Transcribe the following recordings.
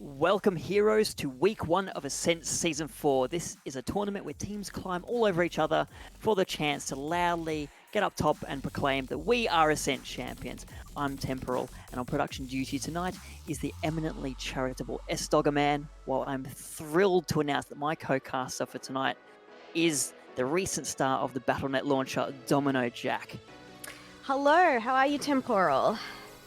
Welcome, heroes, to week 1 of Ascent Season 4. This is a tournament where teams climb all over each other for the chance to loudly get up top and proclaim that we are Ascent champions. I'm Temporal, and on production duty tonight is the eminently charitable S-Doggerman, while I'm thrilled to announce that my co-caster for tonight is the recent star of the BattleNet launcher, Domino Jack. Hello, how are you, Temporal?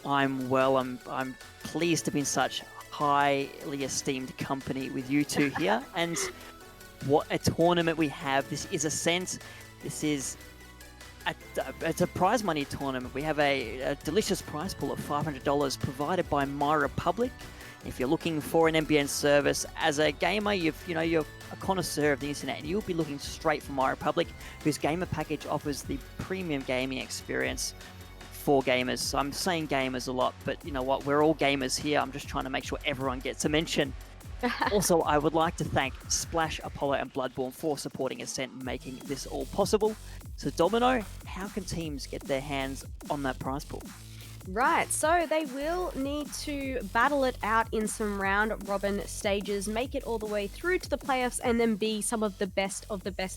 I'm well. I'm pleased to be in such highly esteemed company with you two here. And what a tournament we have. This is Ascent. This is it's a prize money tournament. We have a delicious prize pool of $500 provided by My Republic. If you're looking for an NBN service as a gamer, you're a connoisseur of the internet, and you'll be looking straight for My Republic, whose gamer package offers the premium gaming experience for gamers. So I'm saying gamers a lot, but you know what? We're all gamers here. I'm just trying to make sure everyone gets a mention. Also, I would like to thank Splash, Apollo, and Bloodborne for supporting Ascent and making this all possible. So Domino, how can teams get their hands on that prize pool? Right, so they will need to battle it out in some round-robin stages, make it all the way through to the playoffs, and then be some of the best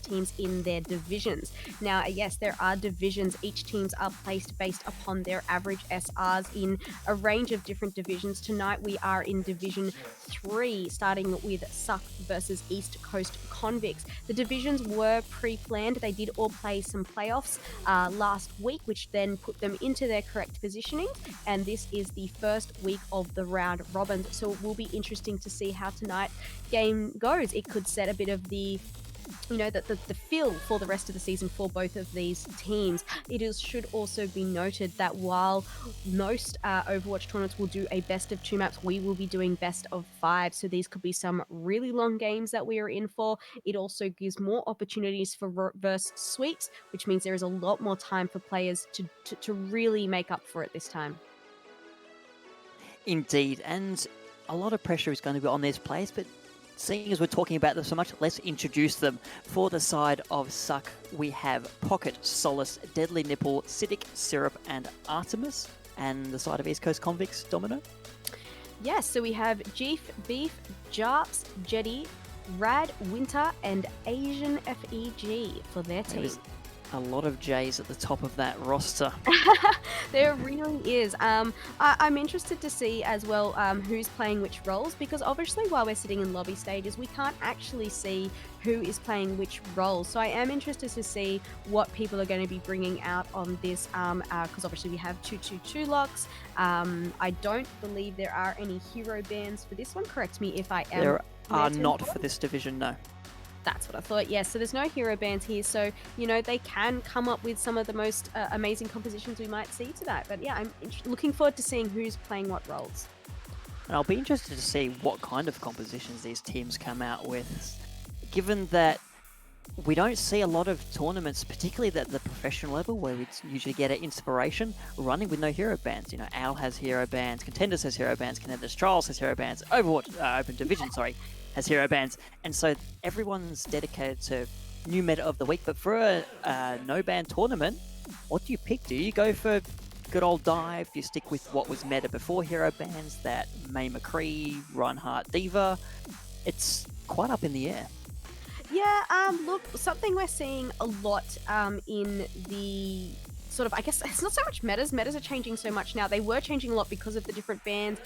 teams in their divisions. Now, yes, there are divisions. Each teams are placed based upon their average SRs in a range of different divisions. Tonight, we are in Division 3, starting with Suck versus East Coast Convicts. The divisions were pre-planned. They did all play some playoffs last week, which then put them into their correct position. And this is the first week of the round robins, so it will be interesting to see how tonight's game goes. It could set a bit of the feel for the rest of the season for both of these teams. Should also be noted that while most Overwatch tournaments will do a best of 2 maps, we will be doing best of 5. So these could be some really long games that we are in for. It also gives more opportunities for reverse sweeps, which means there is a lot more time for players to really make up for it this time. Indeed, and a lot of pressure is going to be on these players, but seeing as we're talking about them so much, let's introduce them. For the side of Suck, we have Pocket, Solace, Deadly Nipple, Citic, Syrup, and Artemis. And the side of East Coast Convicts, Domino? Yes, so we have Jeef, Beef, Jarps, Jetty, Rad, Winter, and Asian FEG for their team. There's a lot of J's at the top of that roster. There really is. I'm interested to see as well who's playing which roles, because obviously while we're sitting in lobby stages, we can't actually see who is playing which roles. So I am interested to see what people are going to be bringing out on this, because obviously we have 222 locks. I don't believe there are any hero bans for this one. Correct me if I am. There are not for this division, no. That's what I thought. Yes, so there's no hero bands here, so they can come up with some of the most amazing compositions we might see tonight. But yeah, I'm looking forward to seeing who's playing what roles. And I'll be interested to see what kind of compositions these teams come out with, given that we don't see a lot of tournaments, particularly at the professional level, where we usually get an inspiration running with no hero bans. Owl has hero bans, Contenders has hero bans, Contenders Trials has hero bans, Overwatch Open Division, has hero bans, and so everyone's dedicated to new meta of the week. But for a no ban tournament, what do you pick? Do you go for good old dive? Do you stick with what was meta before hero bans, that May McCree, Reinhardt, Diva? It's quite up in the air. Yeah, look, something we're seeing a lot in the sort of, I guess it's not so much metas. Metas are changing so much now. They were changing a lot because of the different bans.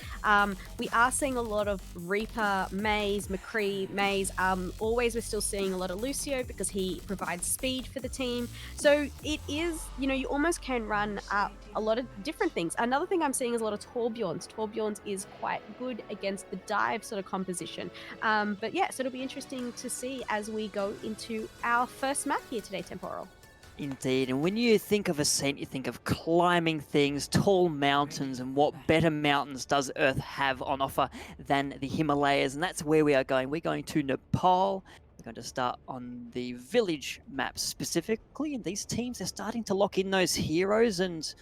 We are seeing a lot of Reaper, Maze, McCree, Maze. Always we're still seeing a lot of Lucio because he provides speed for the team. So it is, you almost can run a lot of different things. Another thing I'm seeing is a lot of Torbjorns. Torbjorns is quite good against the dive sort of composition. But yeah, so it'll be interesting to see as we go into our first map here today, Temporal. Indeed, and when you think of Ascent, you think of climbing things, tall mountains, and what better mountains does Earth have on offer than the Himalayas? And that's where we are going. We're going to Nepal. We're going to start on the village map specifically, and these teams are starting to lock in those heroes and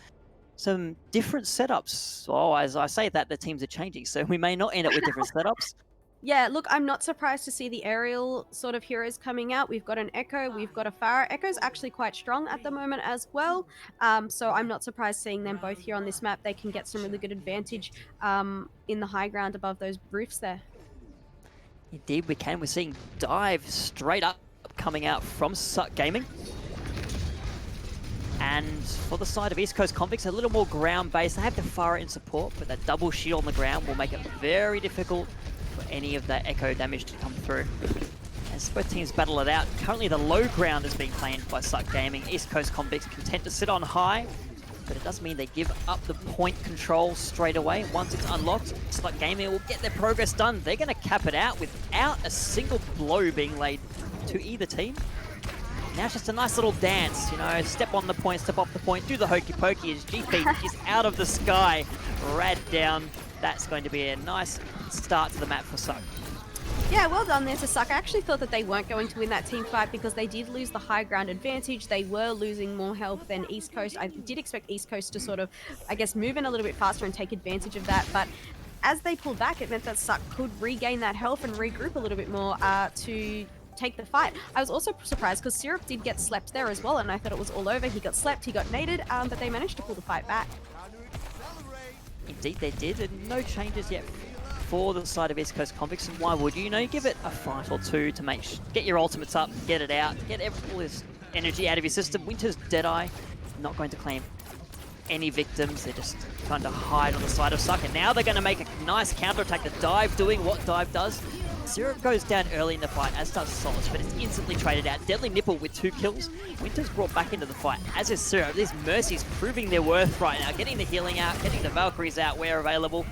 some different setups. Oh, as I say that, the teams are changing, so we may not end up with different setups. Yeah, look, I'm not surprised to see the aerial sort of heroes coming out. We've got an Echo, we've got a Pharah. Echo's actually quite strong at the moment as well. So I'm not surprised seeing them both here on this map. They can get some really good advantage in the high ground above those roofs there. Indeed we can. We're seeing Dive straight up coming out from Suck Gaming. And for the side of East Coast Convicts, a little more ground-based. They have the Pharah in support, but that double shield on the ground will make it very difficult for any of that echo damage to come through. As both teams battle it out, currently the low ground is being claimed by Suck Gaming. East Coast Convicts content to sit on high, but it does mean they give up the point control straight away. Once it's unlocked, Suck Gaming will get their progress done. They're going to cap it out without a single blow being laid to either team. Now it's just a nice little dance, you know, step on the point, step off the point, do the hokey pokey as GP is out of the sky, rad down. That's going to be a nice start to the map for Suck. Yeah, well done there to Suck. I actually thought that they weren't going to win that team fight because they did lose the high ground advantage. They were losing more health than East Coast. I did expect East Coast to sort of, I guess, move in a little bit faster and take advantage of that, but as they pulled back, it meant that Suck could regain that health and regroup a little bit more to take the fight. I was also surprised because Syrup did get slept there as well, and I thought it was all over. He got slept, he got naded, but they managed to pull the fight back. Indeed they did, and no changes yet for the side of East Coast Convicts. And why would you? You know, give it a fight or two to get your ultimates up, get it out, get all this energy out of your system. Winter's Deadeye not going to claim any victims. They're just trying to hide on the side of Suck, and now they're going to make a nice counterattack. The Dive doing what Dive does. Syrup goes down early in the fight, as does Solace, but it's instantly traded out. Deadly Nipple with 2 kills. Winter's brought back into the fight, as is Syrup. These Mercies proving their worth right now, getting the healing out, getting the Valkyries out where available,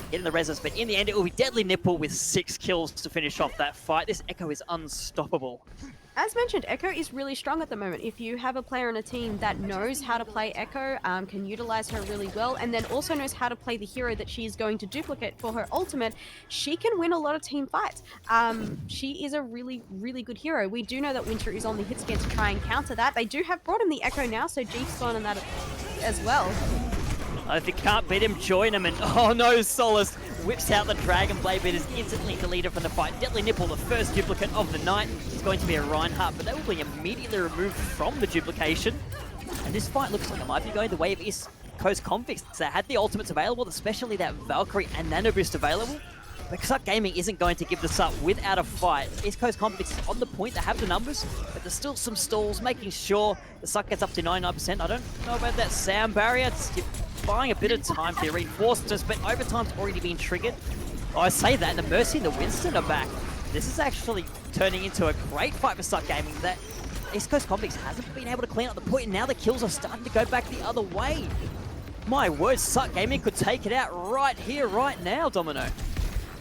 getting the reses, but in the end it will be Deadly Nipple with 6 kills to finish off that fight. This Echo is unstoppable. As mentioned, Echo is really strong at the moment. If you have a player on a team that knows how to play Echo, can utilize her really well, and then also knows how to play the hero that she is going to duplicate for her ultimate, she can win a lot of team fights. She is a really, really good hero. We do know that Winter is on the hit scan to try and counter that. They do have brought him the Echo now, so Jeep's gone on that as well. If you can't beat him, join him, and oh no, Solace whips out the Dragon Blade, but is instantly deleted from the fight. Deadly Nipple, the first duplicate of the night, is going to be a Reinhardt, but they will be immediately removed from the duplication. And this fight looks like it might be going the way of East Coast Convicts. They had the ultimates available, especially that Valkyrie and Nano Boost available. But Suck Gaming isn't going to give this up without a fight. East Coast Convicts on the point, they have the numbers, but there's still some stalls, making sure the Suck gets up to 99%. I don't know about that sound barrier. It's buying a bit of time for reinforcements, but overtime's already been triggered. Oh, I say that, and the Mercy and the Winston are back. This is actually turning into a great fight for Suck Gaming. That East Coast Convicts hasn't been able to clean up the point, and now the kills are starting to go back the other way. My word, Suck Gaming could take it out right here, right now, Domino.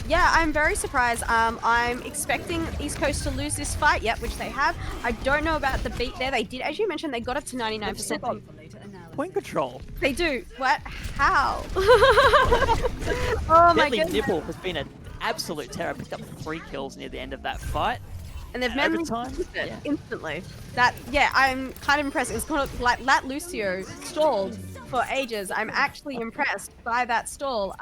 Yeah, I'm very surprised. I'm expecting East Coast to lose this fight, yep, which they have. I don't know about the beat there. They did, as you mentioned, they got it to 99%. Point control. They do. What? How? Oh my Deadly goodness. Nipple has been an absolute terror. Picked up 3 kills near the end of that fight. And they've managed to use it instantly. I'm kind of impressed. It's kind of like Lat Lucio stalled for ages. I'm actually impressed by that stall.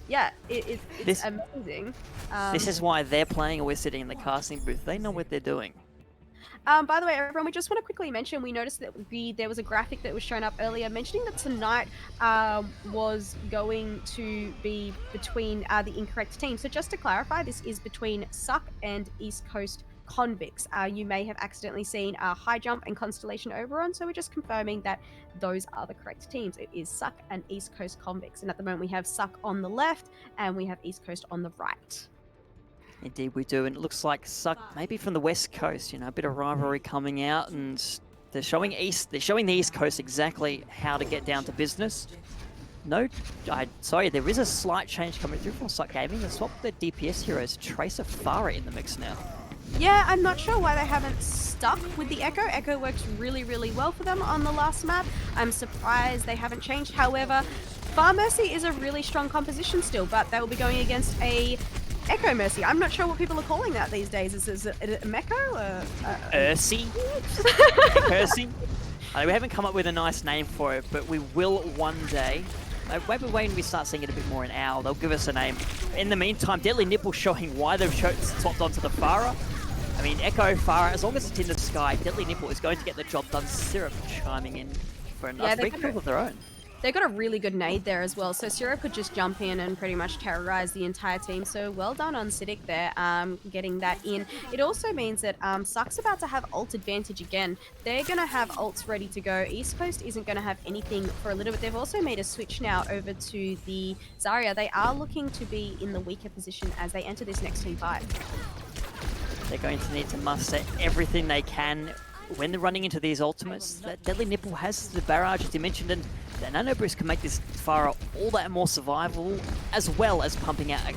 Yeah, it's amazing. This is why they're playing and we're sitting in the casting booth. They know what they're doing. By the way, everyone, we just want to quickly mention, we noticed that there was a graphic that was shown up earlier mentioning that tonight was going to be between the incorrect team. So just to clarify, this is between Suck and East Coast Convicts. You may have accidentally seen High Jump and Constellation Oberon, so we're just confirming that those are the correct teams. It is Suck and East Coast Convicts, and at the moment we have Suck on the left and we have East Coast on the right. Indeed we do, and it looks like Suck maybe from the West Coast, you know, a bit of rivalry coming out, and they're showing the East Coast exactly how to get down to business. No, sorry, there is a slight change coming through from Suck Gaming. They swapped their DPS heroes, Tracer Pharah in the mix now. Yeah, I'm not sure why they haven't stuck with the Echo. Echo works really, really well for them on the last map. I'm surprised they haven't changed. However, Far Mercy is a really strong composition still, but they will be going against a Echo Mercy. I'm not sure what people are calling that these days. Is it a Mecco? Ursi? Ursi? We haven't come up with a nice name for it, but we will one day. Maybe when we start seeing it a bit more in OWL, they'll give us a name. In the meantime, Deadly Nipple showing why they've swapped onto the Pharah. I mean, Echo, Pharah, as long as it's in the sky, Deadly Nipple is going to get the job done. Syrup chiming in for a big kill of their own. They got a really good nade there as well, so Syrup could just jump in and pretty much terrorize the entire team. So well done on Siddiq there, getting that in. It also means that Suck's about to have ult advantage again. They're going to have ults ready to go. East Coast isn't going to have anything for a little bit. They've also made a switch now over to the Zarya. They are looking to be in the weaker position as they enter this next team fight. They're going to need to muster everything they can when they're running into these ultimates. That Deadly Nipple has the barrage, as you mentioned, and the Nano Boost can make this Pharah all that more survivable, as well as pumping out a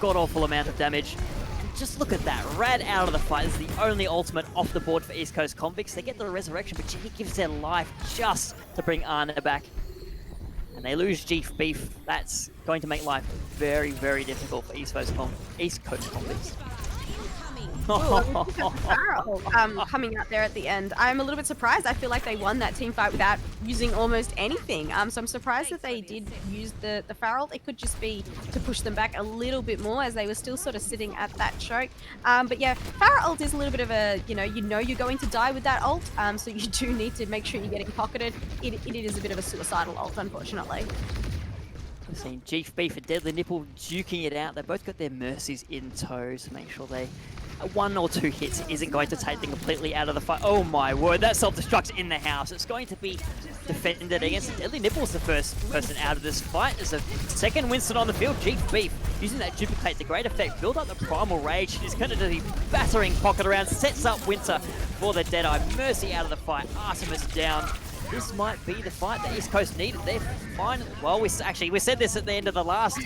god-awful amount of damage. And just look at that, Rad out of the fight. This is the only ultimate off the board for East Coast Convicts. They get the resurrection, but he gives their life just to bring Ana back. And they lose Jeef Beef. That's going to make life very, very difficult for East Coast Convicts. Coming out there at the end. I'm a little bit surprised. I feel like they won that team fight without using almost anything. So I'm surprised that they did use the Pharah. It could just be to push them back a little bit more as they were still sort of sitting at that choke. But yeah, Pharah ult is a little bit of a, you know you're going to die with that ult. So you do need to make sure you're getting pocketed. It is a bit of a suicidal ult, unfortunately. We've seen Jeef Beef and Deadly Nipple duking it out. They both got their mercies in tow to make sure they... one or two hits isn't going to take them completely out of the fight. Oh my word, that self-destruct's in the house. It's going to be defended against Deadly Nipple's the first person out of this fight. There's a second Winston on the field. Jeef Beef using that duplicate to great effect. Build up the Primal Rage. He's going to do the battering pocket around. Sets up Winter for the Deadeye. Mercy out of the fight. Artemis down. This might be the fight that East Coast needed. They're fine. Well, we said this at the end of the last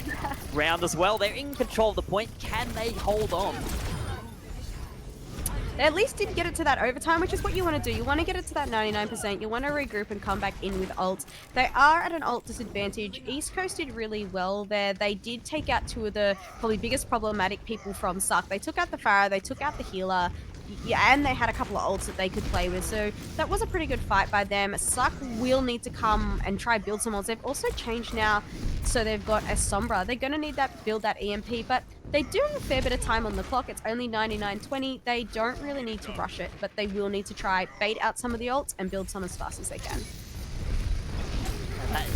round as well. They're in control of the point. Can they hold on? They at least didn't get it to that overtime, which is what you want to do. You want to get it to that 99%. You want to regroup and come back in with ults. They are at an ult disadvantage. East Coast did really well there. They did take out two of the probably biggest problematic people from Suck. They took out the Pharah, they took out the healer. Yeah, and they had a couple of ults that they could play with, so that was a pretty good fight by them. Suck will need to come and try build some ults. They've also changed now, so they've got a Sombra. They're going to need that build that EMP, but they do have a fair bit of time on the clock. It's only 99:20. They don't really need to rush it, but they will need to try bait out some of the ults and build some as fast as they can.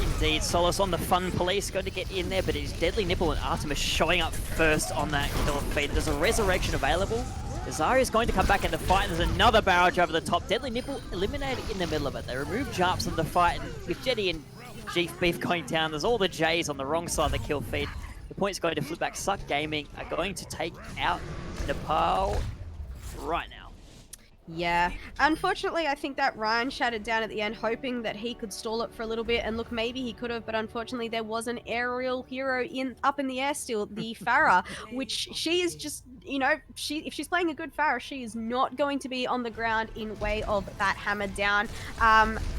Indeed, Solace on the Fun Police going to get in there, but it's Deadly Nipple and Artemis showing up first on that kill feed. There's a resurrection available. Zarya is going to come back in the fight. There's another barrage over the top. Deadly Nipple eliminated in the middle of it. They remove Jarps from the fight, and with Jetty and Jeef Beef going down, there's all the J's on the wrong side of the kill feed. The point's going to flip back. Suck Gaming are going to take out Nepal right now. Yeah, unfortunately, I think that Ryan shut it down at the end, hoping that he could stall it for a little bit. And look, maybe he could have, but unfortunately, there was an aerial hero up in the air still, the Pharah, which she is just, if she's playing a good Pharah, she is not going to be on the ground in way of that hammer down.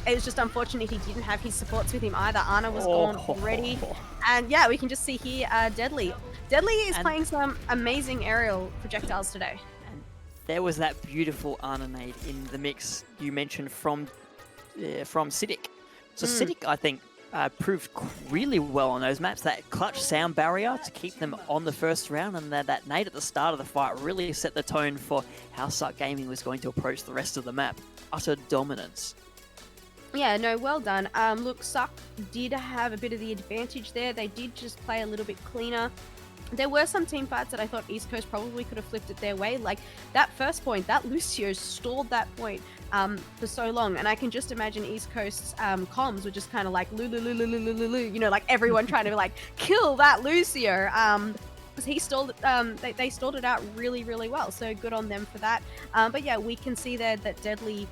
It was just unfortunate he didn't have his supports with him either. Ana was gone already, and yeah, we can just see here Deadly. Deadly is playing some amazing aerial projectiles today. There was that beautiful Ana nade in the mix you mentioned from Siddiq. So Siddiq, I think, proved really well on those maps. That clutch sound barrier to keep them on the first round, and that nade at the start of the fight really set the tone for how Suck Gaming was going to approach the rest of the map. Utter dominance. Yeah, no, well done. Look, Suck did have a bit of the advantage there. They did just play a little bit cleaner. There were some team fights that I thought East Coast probably could have flipped it their way. Like that first point, that Lucio stalled that point for so long. And I can just imagine East Coast's comms were just kind of like, like everyone trying to like kill that Lucio. Because he stalled it, they stalled it out really, really well. So good on them for that. But yeah, we can see there that Deadly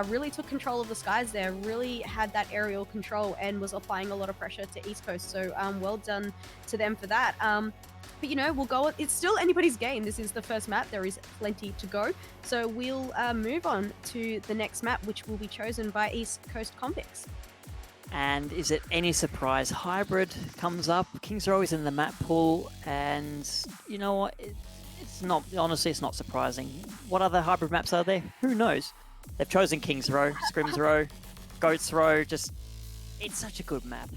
really took control of the skies there, really had that aerial control and was applying a lot of pressure to East Coast. So well done to them for that. But we'll go. It's still anybody's game. This is the first map. There is plenty to go. So we'll move on to the next map, which will be chosen by East Coast Convicts. And is it any surprise? Hybrid comes up. Kings are always in the map pool, and you know what? It's not. Honestly, it's not surprising. What other hybrid maps are there? Who knows? They've chosen Kings Row, Scrims Row, Goats Row. It's such a good map.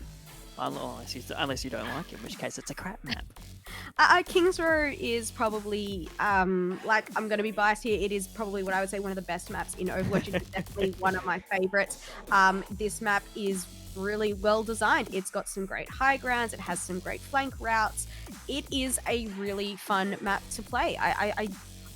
Unless you don't like it, in which case it's a crap map. Kings Row is probably, like, I'm going to be biased here. It is probably what I would say one of the best maps in Overwatch. It's definitely one of my favorites. This map is really well designed. It's got some great high grounds. It has some great flank routes. It is a really fun map to play.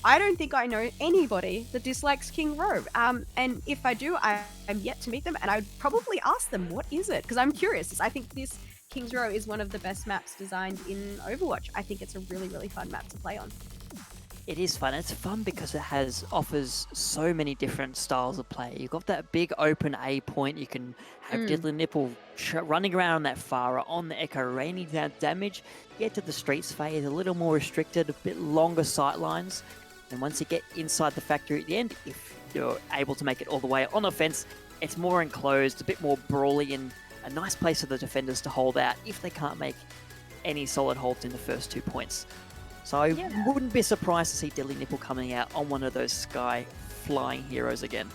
I don't think I know anybody that dislikes King Row. And if I do, I'm yet to meet them, and I'd probably ask them, what is it? Because I'm curious. I think this Kings Row is one of the best maps designed in Overwatch. I think it's a really, really fun map to play on. It is fun. It's fun because it offers so many different styles of play. You've got that big open A point. You can have Deadly Nipple running around on that Pharah, on the Echo, raining down damage. Get to the Streets phase, a little more restricted, a bit longer sight lines. And once you get inside the factory at the end, if you're able to make it all the way on offense, it's more enclosed, a bit more brawly, and a nice place for the defenders to hold out if they can't make any solid holds in the first 2 points. So I wouldn't be surprised to see Deadly Nipple coming out on one of those sky flying heroes again.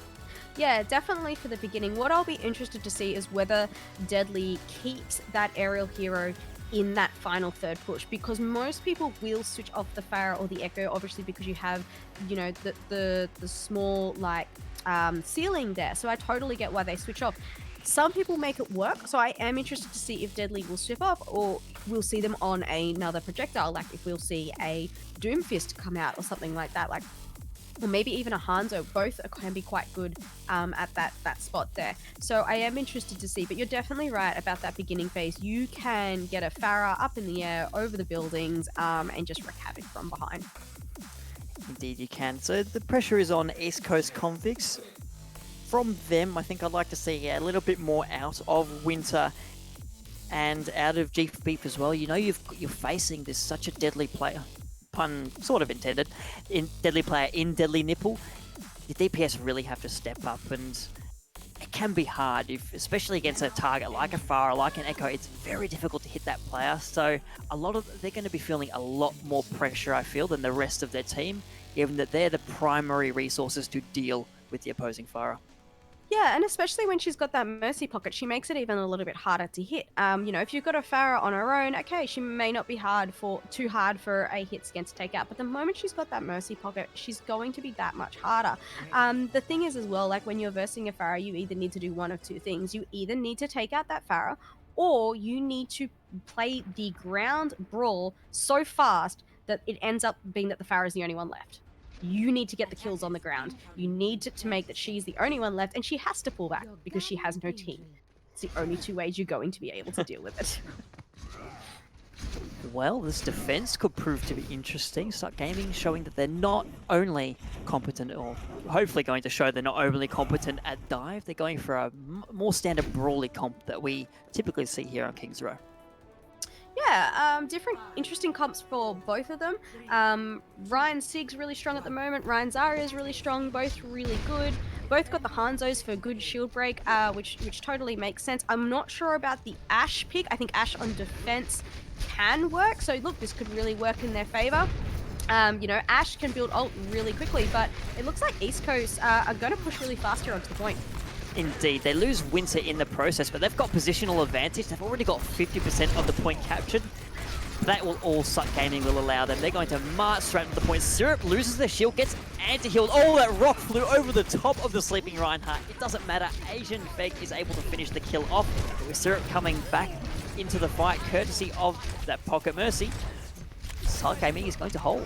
Yeah, definitely for the beginning. What I'll be interested to see is whether Deadly keeps that aerial hero in that final third push, because most people will switch off the Pharah or the Echo, obviously because you have, you know, the small like ceiling there. So I totally get why they switch off. Some people make it work, so I am interested to see if Deadly will switch off, or we'll see them on another projectile, like if we'll see a Doomfist come out or something like that, like, or maybe even a Hanzo. Both can be quite good at that spot there. So I am interested to see, but you're definitely right about that beginning phase. You can get a Pharah up in the air over the buildings and just wreak havoc from behind. Indeed you can. So the pressure is on East Coast Convicts. From them, I think I'd like to see a little bit more out of Winter and out of Jeep Beef as well. You know, you're facing this such a deadly player, pun sort of intended, deadly player in Deadly Nipple. The DPS really have to step up, and it can be hard, especially against a target like a Pharah, like an Echo. It's very difficult to hit that player. So they're going to be feeling a lot more pressure, I feel, than the rest of their team, given that they're the primary resources to deal with the opposing Pharah. Yeah, and especially when she's got that Mercy pocket, she makes it even a little bit harder to hit. You know, if you've got a Pharah on her own, okay, she may not be too hard for a hit scan to take out, but the moment she's got that Mercy pocket, she's going to be that much harder. The thing is as well, like when you're versing a Pharah, you either need to do one of two things. You either need to take out that Pharah, or you need to play the ground brawl so fast that it ends up being that the Pharah is the only one left. You need to get the kills on the ground. You need to make that she's the only one left, and she has to pull back because she has no team. It's the only two ways you're going to be able to deal with it. Well, this defense could prove to be interesting. Suck Gaming showing that they're not only competent, or hopefully going to show they're not overly competent at dive. They're going for a more standard brawly comp that we typically see here on Kings Row. Yeah, different interesting comps for both of them. Ryan Sig's really strong at the moment. Ryan Zarya is really strong, both really good. Both got the Hanzos for good shield break, which totally makes sense. I'm not sure about the Ashe pick. I think Ashe on defense can work. So look, this could really work in their favor. You know, Ashe can build ult really quickly, but it looks like East Coast are going to push really fast here onto the point. Indeed, they lose Winter in the process, but they've got positional advantage. They've already got 50% of the point captured. That will all Suck Gaming will allow them. They're going to march straight to the point. Syrup loses their shield, gets anti-healed. Oh, that rock flew over the top of the sleeping Reinhardt. It doesn't matter. Asian Fake is able to finish the kill off. With Syrup coming back into the fight, courtesy of that Pocket Mercy, Suck Gaming is going to hold.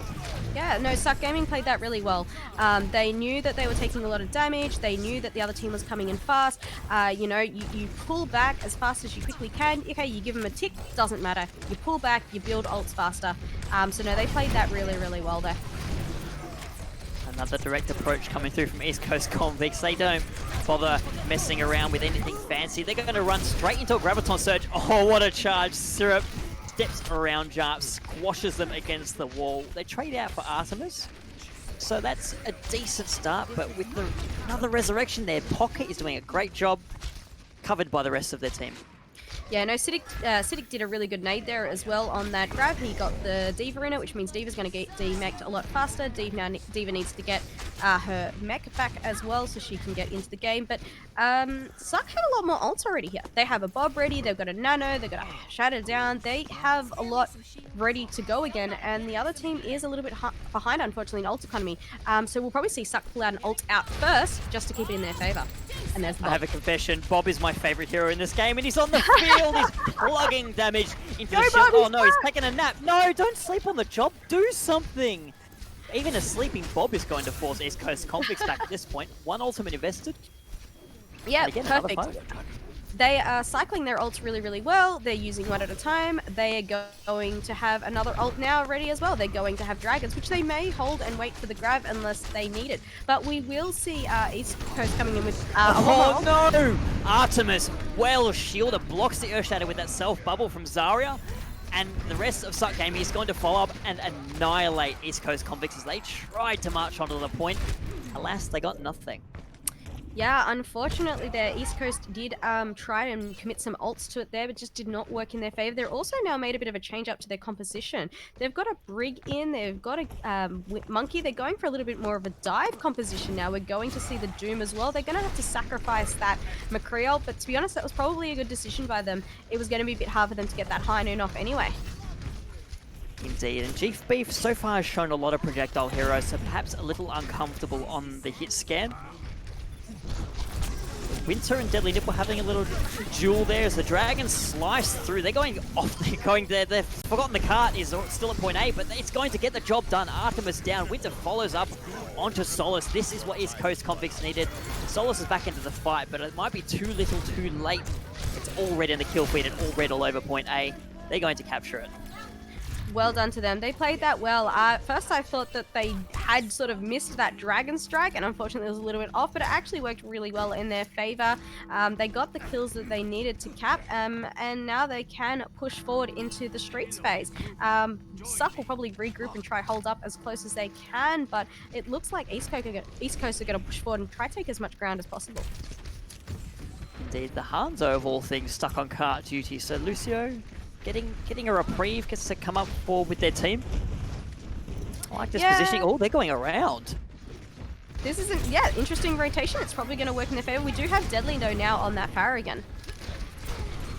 Yeah, no, Suck Gaming played that really well. They knew that they were taking a lot of damage. They knew that the other team was coming in fast. You know, you pull back as fast as you quickly can. Okay, you give them a tick, doesn't matter. You pull back, you build ults faster. So no, they played that really, really well there. Another direct approach coming through from East Coast Convicts. They don't bother messing around with anything fancy. They're going to run straight into a Graviton Surge. Oh, what a charge. Syrup steps around Jarp, squashes them against the wall. They trade out for Artemis. So that's a decent start, but with another resurrection there, Pocket is doing a great job, covered by the rest of their team. Yeah, no, Siddiq did a really good nade there as well on that grab. He got the Diva in it, which means Diva's going to get demeched a lot faster. Diva needs to get her mech back as well so she can get into the game. But Suck had a lot more ults already here. They have a Bob ready, they've got a Nano, they've got a Shatter Down. They have a lot ready to go again, and the other team is a little bit behind, unfortunately, in ult economy. So we'll probably see Suck pull out an ult out first just to keep it in their favor. And there's Bob. I have a confession. Bob is my favorite hero in this game, and he's on the field. He's plugging damage into the shield. Oh no, he's taking a nap. No, don't sleep on the job. Do something. Even a sleeping Bob is going to force East Coast Convicts back at this point. One ultimate invested. Yeah, again, perfect. They are cycling their ults really, really well. They're using one at a time. They are going to have another ult now ready as well. They're going to have dragons, which they may hold and wait for the grab unless they need it. But we will see East Coast coming in with oh no! Artemis, well shielded, blocks the Earth Shatter with that self bubble from Zarya. And the rest of Suck Gaming is going to follow up and annihilate East Coast Convicts as they tried to march onto the point. Alas, they got nothing. Yeah, unfortunately their East Coast did try and commit some ults to it there, but just did not work in their favor. They're also now made a bit of a change up to their composition. They've got a Brig in, they've got a Monkey. They're going for a little bit more of a dive composition now. We're going to see the Doom as well. They're going to have to sacrifice that McCree ult, but to be honest, that was probably a good decision by them. It was going to be a bit hard for them to get that high noon off anyway. Indeed, and Chief Beef so far has shown a lot of projectile heroes, so perhaps a little uncomfortable on the hit scan. Winter and Deadly Nipple having a little duel there as the Dragons slice through. They're going off, they're going there. They've forgotten the cart is still at point A, but it's going to get the job done. Artemis down. Winter follows up onto Solus. This is what East Coast Convicts needed. Solus is back into the fight, but it might be too little too late. It's all red in the kill feed and all red all over point A. They're going to capture it. Well done to them. They played that well. First I thought that they had sort of missed that Dragon Strike, and unfortunately it was a little bit off, but it actually worked really well in their favor. They got the kills that they needed to cap, and now they can push forward into the Streets phase. Suck will probably regroup and try hold up as close as they can, but it looks like East Coast are going to push forward and try to take as much ground as possible. Indeed, the Hanzo of all things stuck on cart duty, so Lucio getting a reprieve, gets to come up forward with their team. I like this positioning. Oh, they're going around. This is interesting rotation. It's probably going to work in their favor. We do have Deadly though now on that Pharah again.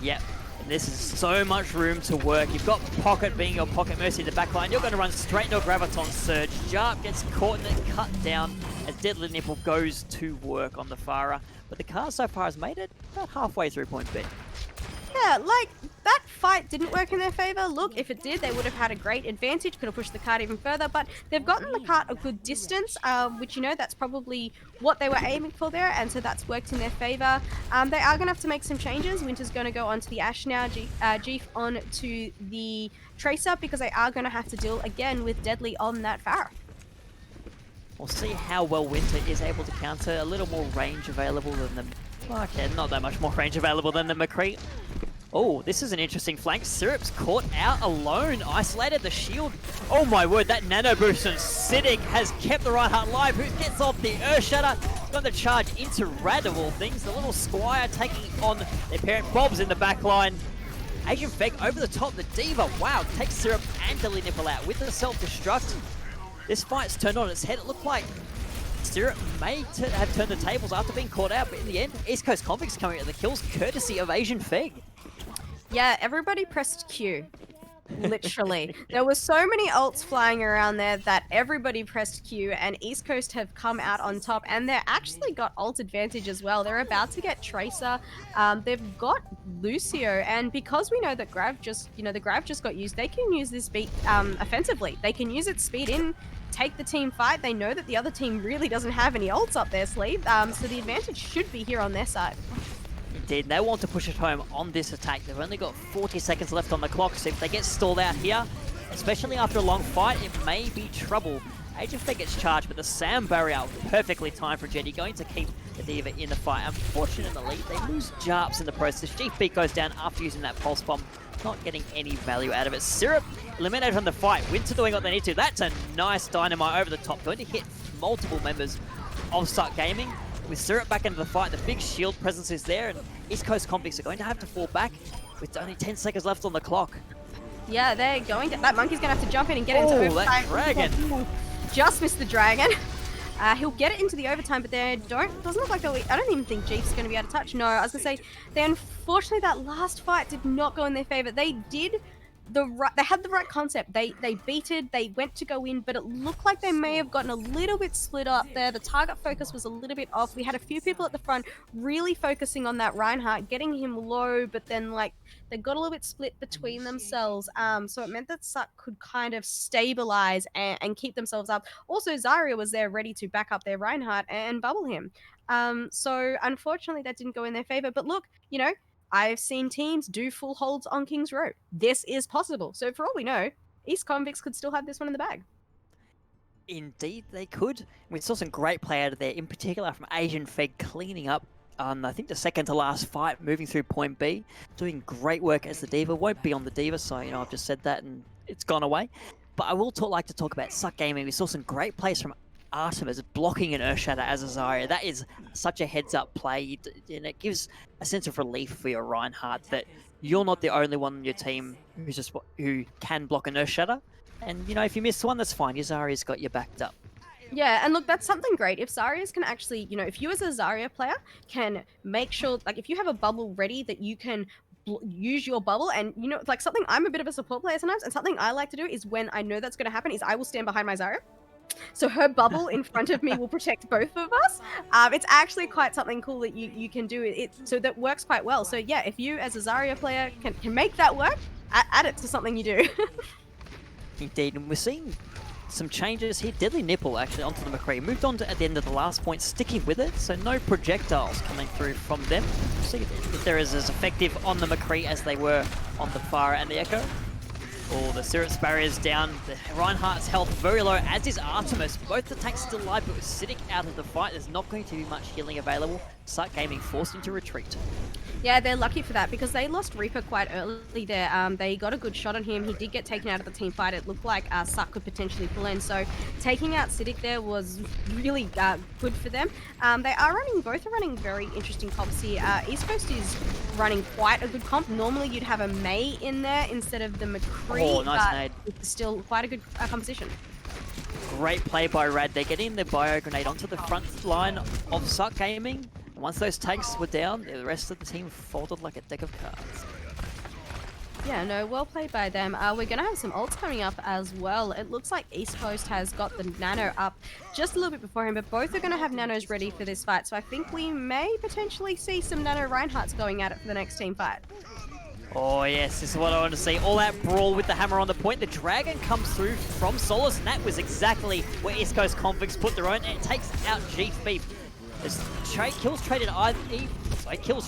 Yep. And this is so much room to work. You've got Pocket being your Pocket Mercy in the backline. You're going to run straight into a Graviton Surge. Jarp gets caught and then cut down as Deadly Nipple goes to work on the Pharah. But the car so far has made it about halfway through point B. Yeah, like, that fight didn't work in their favor. Look, if it did, they would have had a great advantage, could have pushed the cart even further, but they've gotten the cart a good distance, which, you know, that's probably what they were aiming for there, and so that's worked in their favor. They are going to have to make some changes. Winter's going to go onto the Ashe now, Jeef on to the Tracer, because they are going to have to deal again with Deadly on that Pharah. We'll see how well Winter is able to counter. A little more range available than the... Okay, not that much more range available than the McCree. Oh, this is an interesting flank. Syrup's caught out alone, isolated the shield. Oh my word, that nano boost on Siddiq has kept the right heart alive. Who gets off the Earth Shatter? Got the charge into Rad of all things. The little Squire taking on their parent. Bob's in the back line. Agent Feg over the top, the Diva. Wow, takes Syrup and Deadly Nipple out with the self-destruct. This fight's turned on its head. It looked like Syrup may have turned the tables after being caught out, but in the end, East Coast Convicts coming at the kills courtesy of Asian Feg. Yeah, everybody pressed Q. Literally. There were so many ults flying around there that everybody pressed Q, and East Coast have come out on top, and they're actually got ult advantage as well. They're about to get Tracer. They've got Lucio, and because we know that Grav just got used, they can use this beat offensively. They can use its speed in, take the team fight. They know that the other team really doesn't have any ults up their sleeve, so the advantage should be here on their side. Indeed, they want to push it home on this attack. They've only got 40 seconds left on the clock, so if they get stalled out here, especially after a long fight, it may be trouble. Agent Feg gets charged, but the Sam barrier perfectly timed for Jetty, going to keep the Diva in the fight. Unfortunately, they lose Jarps in the process. GP goes down after using that Pulse Bomb, not getting any value out of it. Syrup eliminated from the fight. Winter doing what they need to. That's a nice dynamite over the top, going to hit multiple members of Suck Gaming. With Syrup back into the fight, the big shield presence is there, and East Coast Convicts are going to have to fall back. with only 10 seconds left on the clock. Yeah, they're going to... That monkey's going to have to jump in and get it into overtime. That dragon! Just missed the dragon. He'll get it into the overtime, but doesn't look like I don't even think Jeep's going to be able to touch. No, I was going to say, unfortunately, that last fight did not go in their favor. They had the right concept. They beated, they went to go in, but it looked like they may have gotten a little bit split up there. The target focus was a little bit off. We had a few people at the front really focusing on that Reinhardt, getting him low, but then like they got a little bit split between themselves. So it meant that Suck could kind of stabilize and keep themselves up. Also, Zarya was there ready to back up their Reinhardt and bubble him. So unfortunately that didn't go in their favor. But look, I've seen teams do full holds on King's Row. This is possible. So for all we know, East Convicts could still have this one in the bag. Indeed, they could. We saw some great play out of there, in particular from Asian Feg cleaning up on, I think, the second to last fight, moving through point B, doing great work as the Diva. Won't be on the Diva, so, I've just said that and it's gone away. But I will like to talk about Suck Gaming. We saw some great plays from Artemis blocking an Earthshatter as a Zarya. That is such a heads-up play, and it gives a sense of relief for your Reinhardt that you're not the only one on your team who can block an Earthshatter. And, if you miss one, that's fine. Your Zarya's got you backed up. Yeah, and look, that's something great. If Zaryas can actually, if you as a Zarya player can make sure, like, if you have a bubble ready that you can use your bubble, and, like, something, I'm a bit of a support player sometimes, and something I like to do is when I know that's going to happen is I will stand behind my Zarya. So her bubble in front of me will protect both of us. It's actually quite something cool that you can do. So that works quite well. So yeah, if you as a Zarya player can make that work, add it to something you do. Indeed, and we're seeing some changes here. Deadly Nipple actually onto the McCree. Moved on to, at the end of the last point, sticking with it. So no projectiles coming through from them. See if they're as effective on the McCree as they were on the Pharah and the Echo. Oh, the Syrup's barrier's down. The Reinhardt's health very low, as is Artemis. Both the tanks still alive, but with Cynic out of the fight, there's not going to be much healing available. Suck Gaming forced into retreat. Yeah, they're lucky for that because they lost Reaper quite early there. They got a good shot on him. He did get taken out of the team fight. It looked like Suck could potentially pull in. So taking out Cynic there was really good for them. Both are running very interesting comps here. East Coast is running quite a good comp. Normally you'd have a Mei in there instead of the McCree. Oh, nice nade. It's still quite a good composition. Great play by Rad. They're getting the bio grenade onto the front line of Suck Gaming. Once those tanks were down, the rest of the team folded like a deck of cards. Yeah, no, well played by them. We're going to have some ults coming up as well. It looks like East Coast has got the Nano up just a little bit before him, but both are going to have Nanos ready for this fight. So I think we may potentially see some Nano Reinhardts going at it for the next team fight. Oh yes, this is what I want to see. All that brawl with the hammer on the point. The Dragon comes through from Solus, and that was exactly where East Coast Convicts put their own, and it takes out G-Thief. There's kills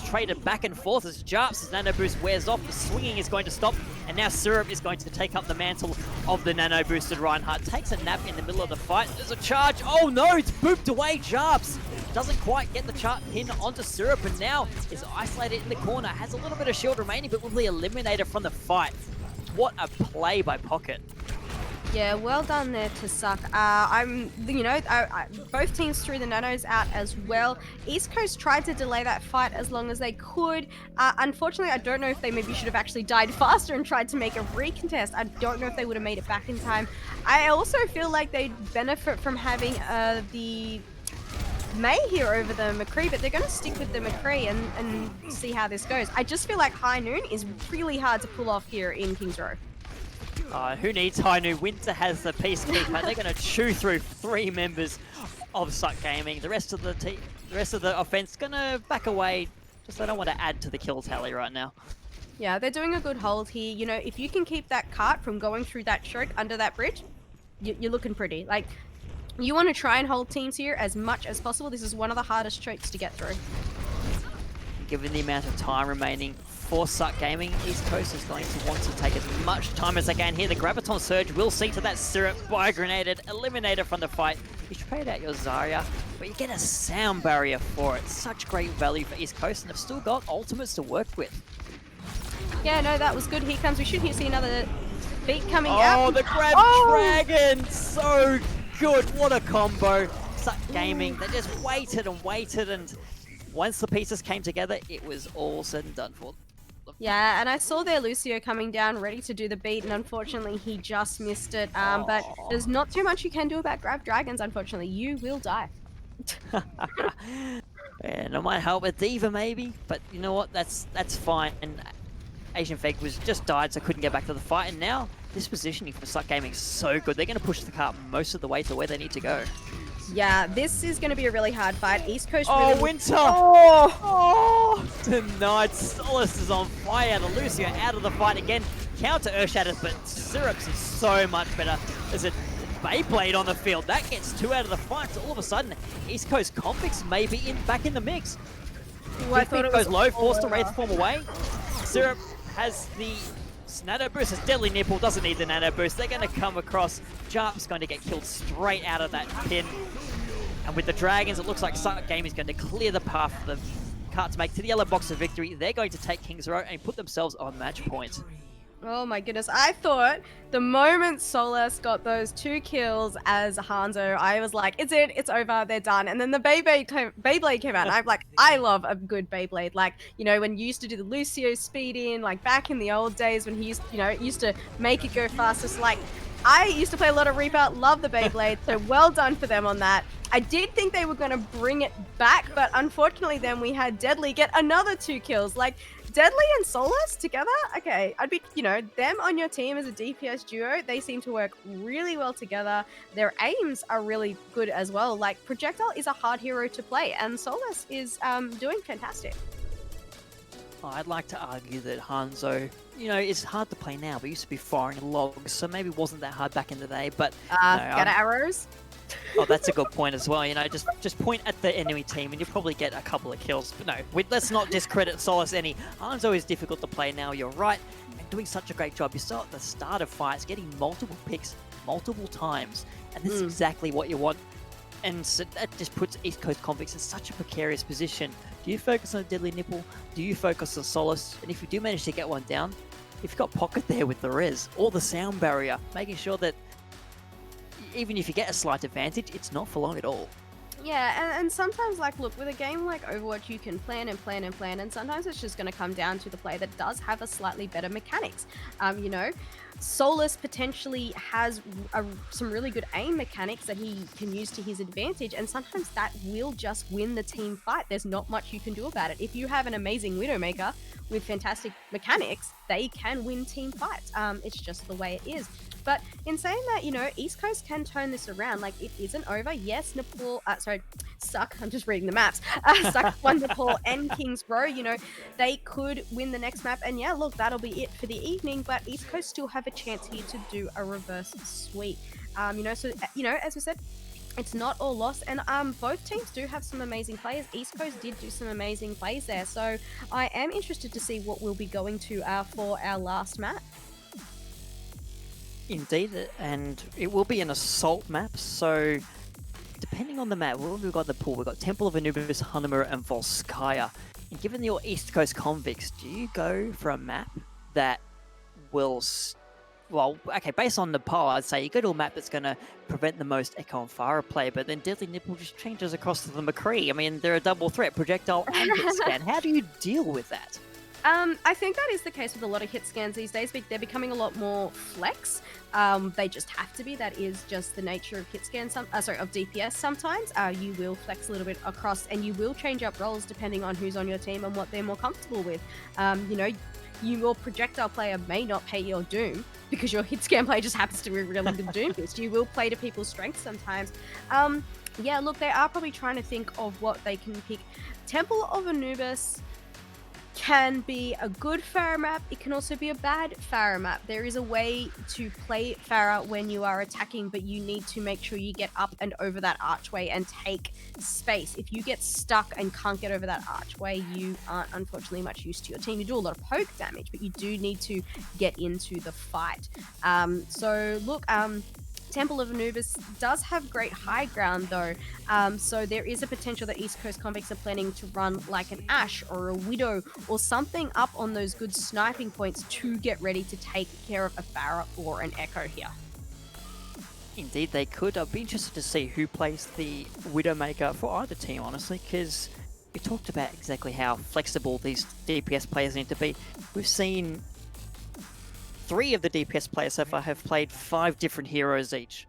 traded back and forth as Jarps' Nano Boost wears off. The swinging is going to stop, and now Syrup is going to take up the mantle of the Nano Boosted Reinhardt. Takes a nap in the middle of the fight. There's a charge. Oh no, it's booped away. Jarps doesn't quite get the pin onto Syrup, and now is isolated in the corner. Has a little bit of shield remaining, but will be eliminated from the fight. What a play by Pocket. Yeah, well done there to Suck. Both teams threw the nanos out as well. East Coast tried to delay that fight as long as they could. Unfortunately, I don't know if they maybe should have actually died faster and tried to make a recontest. I don't know if they would have made it back in time. I also feel like they'd benefit from having the Mei here over the McCree, but they're going to stick with the McCree and see how this goes. I just feel like High Noon is really hard to pull off here in King's Row. Who needs High Noon? Winter has the Peacekeeper. They're going to chew through 3 members of Suck Gaming. The rest of the offense going to back away. Just they don't want to add to the kill tally right now. Yeah, they're doing a good hold here. If you can keep that cart from going through that choke under that bridge, you're looking pretty. Like, you want to try and hold teams here as much as possible. This is one of the hardest chokes to get through. Given the amount of time remaining for Suck Gaming, East Coast is going to want to take as much time as they can here. The Graviton Surge will see to that Syrup, bio-grenaded, eliminated from the fight. You trade out your Zarya, but you get a sound barrier for it. Such great value for East Coast, and they've still got ultimates to work with. Yeah, no, that was good. Here comes, we should see another beat coming out. Oh, the Grab Dragon! So good, what a combo. Suck Gaming, they just waited and waited, and once the pieces came together, it was all said and done for them. Yeah, and I saw there Lucio coming down ready to do the beat, and unfortunately he just missed it. But Oh. there's not too much you can do about grab dragons, unfortunately. You will die. And it might help with Diva maybe, but you know what? That's fine. And Asian Fake was just died, so couldn't get back to the fight. And now this positioning for Suck Gaming is so good. They're going to push the cart most of the way to where they need to go. Yeah, this is going to be a really hard fight. East Coast Oh, really... Winter! Oh! Oh! Tonight, Solace is on fire. The Lucio out of the fight again. Counter Earthshatters, but Syrups is so much better. There's a Beyblade on the field. That gets 2 out of the fight. So all of a sudden, East Coast Convicts may be back in the mix. Ooh, I thought it was goes low, forced to Wraith form away. Syrup has the Nano Boost. It's Deadly Nipple, doesn't need the Nano Boost. They're going to come across. Jump's going to get killed straight out of that pin. And with the Dragons, it looks like Suck Game is going to clear the path for the cart to make to the yellow box of victory. They're going to take King's Row and put themselves on match point. Oh my goodness. I thought the moment Solus got those 2 kills as Hanzo, I was like, it's it, it's over, they're done. And then the Beyblade came out, and I'm like, I love a good Beyblade. Like, you know, when you used to do the Lucio speed in, like back in the old days when he used, you know, used to make it go faster. So like, I used to play a lot of Reaper, love the Beyblade, so well done for them on that. I did think they were going to bring it back, but unfortunately then we had Deadly get another 2 kills. Like, Deadly and Solus together? Okay, I'd be, you know, them on your team as a DPS duo, they seem to work really well together. Their aims are really good as well. Like, Projectile is a hard hero to play, and Solus is doing fantastic. I'd like to argue that Hanzo, you know, it's hard to play now, but used to be firing logs, so maybe it wasn't that hard back in the day, but... Got arrows? Oh, that's a good point as well. You know, just point at the enemy team and you'll probably get a couple of kills. But no, let's not discredit Solus any. Hanzo is difficult to play now, you're right. And doing such a great job. You saw at the start of fights, getting multiple picks multiple times. And this is exactly what you want. And so that just puts East Coast Convicts in such a precarious position. Do you focus on a Deadly Nipple? Do you focus on Solus? And if you do manage to get one down, you've got Pocket there with the res or the sound barrier, making sure that even if you get a slight advantage, it's not for long at all. Yeah, and sometimes, like, look, with a game like Overwatch, you can plan and plan and plan, and sometimes it's just going to come down to the player that does have a slightly better mechanics. You know, Solus potentially has some really good aim mechanics that he can use to his advantage, and sometimes that will just win the team fight. There's not much you can do about it. If you have an amazing Widowmaker with fantastic mechanics, they can win team fights. It's just the way it is. But in saying that, you know, East Coast can turn this around. Like, it isn't over. Yes, Suck. I'm just reading the maps. Suck won Nepal and King's Row. You know, they could win the next map. And yeah, look, that'll be it for the evening. But East Coast still have a chance here to do a reverse sweep. You know, so, you know, as we said, it's not all lost, and both teams do have some amazing players. East Coast did do some amazing plays there, so I am interested to see what we'll be going to for our last map. Indeed, and it will be an assault map, so depending on the map, what have we got in the pool? We've got Temple of Anubis, Hanamura, and Volskaya. And given your East Coast Convicts, do you go for a map that will... Well, okay, based on the poll, I'd say you go to a map that's going to prevent the most Echo and Fire play, but then Deadly Nipple just changes across to the McCree. I mean, they're a double threat, Projectile and Hit Scan. How do you deal with that? I think that is the case with a lot of hit scans these days. They're becoming a lot more flex. They just have to be. That is just the nature of hit scans. Of DPS. Sometimes you will flex a little bit across, and you will change up roles depending on who's on your team and what they're more comfortable with. You know, your projectile player may not pay your Doom because your hit scan player just happens to be really good Doom boost. You will play to people's strengths sometimes. Yeah, look, they are probably trying to think of what they can pick. Temple of Anubis can be a good Pharah map. It can also be a bad Pharah map. There is a way to play Pharah when you are attacking, but you need to make sure you get up and over that archway and take space. If you get stuck and can't get over that archway, you aren't unfortunately much use to your team. You do a lot of poke damage, but you do need to get into the fight. So look, Temple of Anubis does have great high ground though, so there is a potential that East Coast Convicts are planning to run like an Ashe or a Widow or something up on those good sniping points to get ready to take care of a Pharah or an Echo here. Indeed they could. I'd be interested to see who plays the Widowmaker for either team, honestly, because we talked about exactly how flexible these DPS players need to be. We've seen 3 of the DPS players so far have played 5 different heroes each,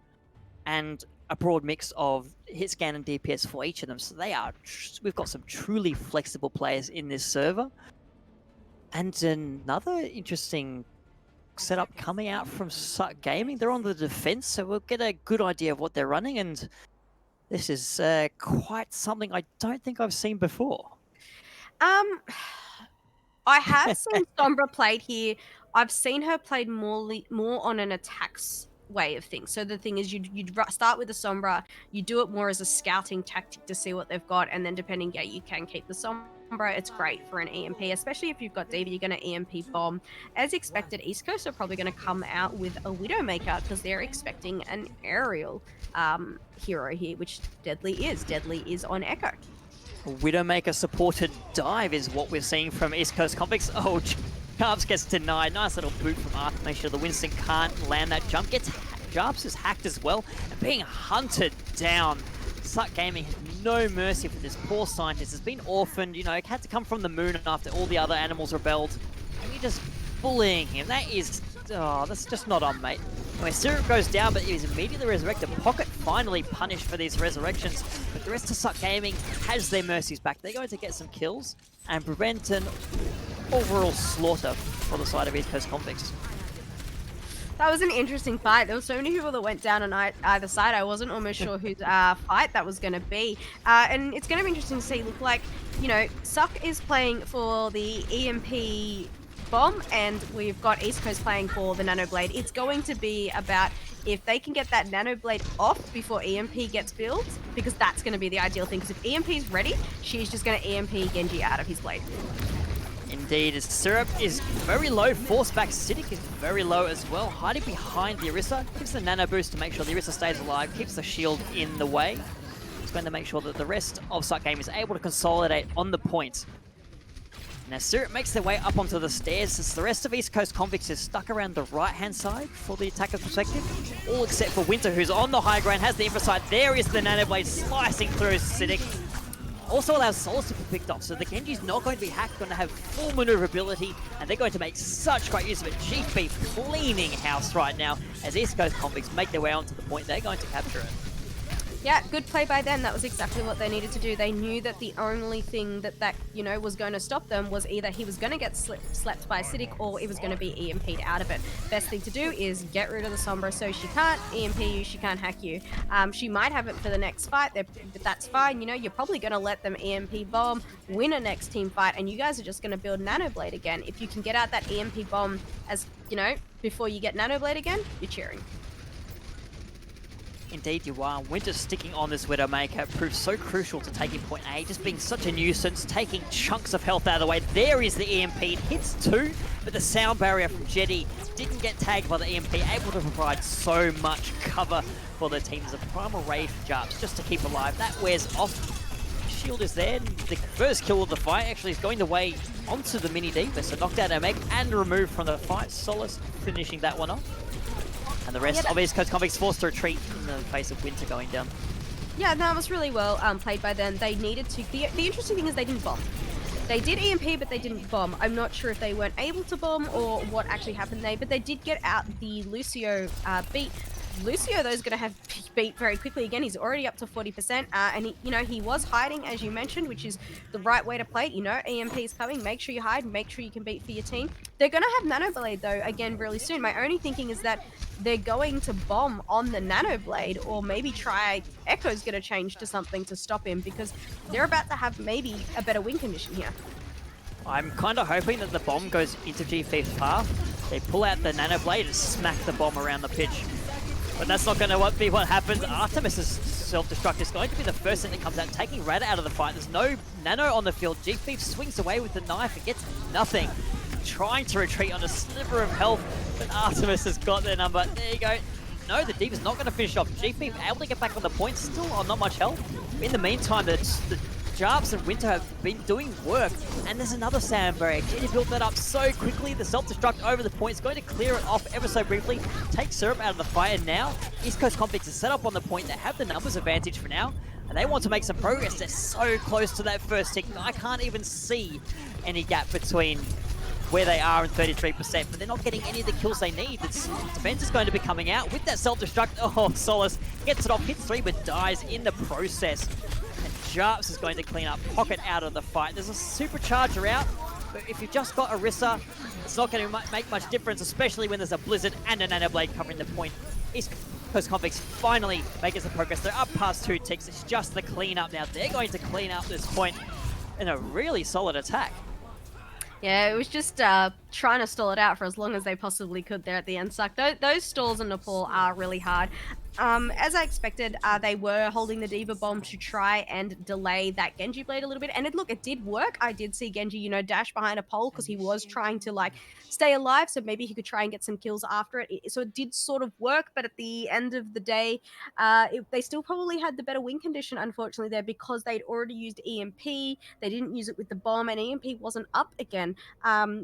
and a broad mix of hit scan and DPS for each of them. So we've got some truly flexible players in this server. And another interesting setup coming out from Suck Gaming. They're on the defense, so we'll get a good idea of what they're running. And this is quite something I don't think I've seen before. I have seen Sombra played here. I've seen her played more on an attacks way of things. So the thing is, you'd start with the Sombra, you do it more as a scouting tactic to see what they've got, and then depending, yeah, you can keep the Sombra. It's great for an EMP, especially if you've got D.Va, you're going to EMP bomb. As expected, East Coast are probably going to come out with a Widowmaker because they're expecting an aerial hero here, which Deadly is. Deadly is on Echo. A Widowmaker supported dive is what we're seeing from East Coast Convicts. Oh, Jarps gets denied. Nice little boot from Arthur. Make sure the Winston can't land that jump. Jarps is hacked as well and being hunted down. Suck Gaming has no mercy for this poor scientist. Has been orphaned, you know, had to come from the moon after all the other animals rebelled. And you're just bullying him. That is, oh, that's just not on, mate. Anyway, Syrup goes down, but is immediately resurrected. Pocket finally punished for these resurrections, but the rest of Suck Gaming has their mercies back. They're going to get some kills and prevent an overall slaughter for the side of East Coast Convicts. That was an interesting fight. There were so many people that went down on either side. I wasn't almost sure whose fight that was going to be. And it's going to be interesting to see. Look like, you know, Suck is playing for the EMP bomb, and we've got East Coast playing for the Nano Blade. It's going to be about if they can get that Nano Blade off before EMP gets built, because that's going to be the ideal thing. Because if EMP is ready, she's just going to EMP Genji out of his blade. Indeed, as Syrup is very low, force back Acidic is very low as well, hiding behind the Orisa, gives the nano boost to make sure the Orisa stays alive, keeps the shield in the way. It's going to make sure that the rest of Suck Game is able to consolidate on the point. Now Syrup makes their way up onto the stairs as the rest of East Coast Convicts is stuck around the right-hand side for the attacker's perspective, all except for Winter, who's on the high ground, has the infra. There is the nano blade slicing through Acidic. Also allows Souls to be picked off, so the Genji's not going to be hacked, going to have full maneuverability, and they're going to make such great use of it. GP cleaning house right now as East Coast Convicts make their way onto the point. They're going to capture it. Yeah, good play by them. That was exactly what they needed to do. They knew that the only thing that you know, was going to stop them was either he was going to get slapped by Acidic or it was going to be EMP'd out of it. Best thing to do is get rid of the Sombra so she can't EMP you, she can't hack you. She might have it for the next fight, but that's fine. You know, you're probably going to let them EMP bomb, win a next team fight, and you guys are just going to build Nano Blade again. If you can get out that EMP bomb as, you know, before you get Nano Blade again, you're cheering. Indeed you are. Winter sticking on this Widowmaker proves so crucial to taking point A, just being such a nuisance, taking chunks of health out of the way. There is the EMP, it hits 2, but the sound barrier from Jetty didn't get tagged by the EMP, able to provide so much cover for the teams. A primal raid for Jarps just to keep alive. That wears off. Shield is there. The first kill of the fight actually is going the way onto the mini D.Va, so knocked out her mech and removed from the fight. Solace finishing that one off. And the rest of East Coast Convicts forced to retreat in the face of Winter going down. Yeah, that was really well played by them. They needed to... The interesting thing is they didn't bomb. They did EMP, but they didn't bomb. I'm not sure if they weren't able to bomb or what actually happened there, but they did get out the Lucio beat. Lucio, though, is going to have beat very quickly again. He's already up to 40%, and he, you know, he was hiding, as you mentioned, which is the right way to play it. You know, EMP is coming. Make sure you hide. Make sure you can beat for your team. They're going to have Nano Blade, though, again, really soon. My only thinking is that they're going to bomb on the Nano Blade, or maybe try Echo's going to change to something to stop him, because they're about to have maybe a better win condition here. I'm kind of hoping that the bomb goes into G5's path. They pull out the Nano Blade and smack the bomb around the pitch. But that's not going to be what happens. Artemis's self-destruct is going to be the first thing that comes out, taking Rada out of the fight. There's no Nano on the field. G5 swings away with the knife and gets nothing. Trying to retreat on a sliver of health, but Artemis has got their number. There you go. No, the D.Va's not going to finish off. G5 able to get back on the point, still on not much health. In the meantime, the Jarps and Winter have been doing work, and there's another sand barrier. Jenny built that up so quickly. The self-destruct over the point is going to clear it off ever so briefly, take Syrup out of the fight, and now East Coast Convicts is set up on the point. They have the numbers advantage for now, and they want to make some progress. They're so close to that first tick. I can't even see any gap between where they are and 33%, but they're not getting any of the kills they need. The defense is going to be coming out with that self-destruct. Oh, Solace gets it off, hits 3, but dies in the process. And Jarps is going to clean up Pocket out of the fight. There's a supercharger out, but if you've just got Orisa, it's not going to make much difference, especially when there's a Blizzard and a Nanoblade covering the point. East Coast Convicts finally making some progress. They're up past 2 ticks. It's just the cleanup now. They're going to clean up this point in a really solid attack. Yeah, it was just trying to stall it out for as long as they possibly could there at the end. Suck. Those stalls in Nepal are really hard. As I expected, they were holding the Diva Bomb to try and delay that Genji Blade a little bit. And it did work. I did see Genji, you know, dash behind a pole because he was trying to, like, stay alive. So maybe he could try and get some kills after it. So it did sort of work. But at the end of the day, they still probably had the better win condition, unfortunately, there because they'd already used EMP. They didn't use it with the bomb, and EMP wasn't up again.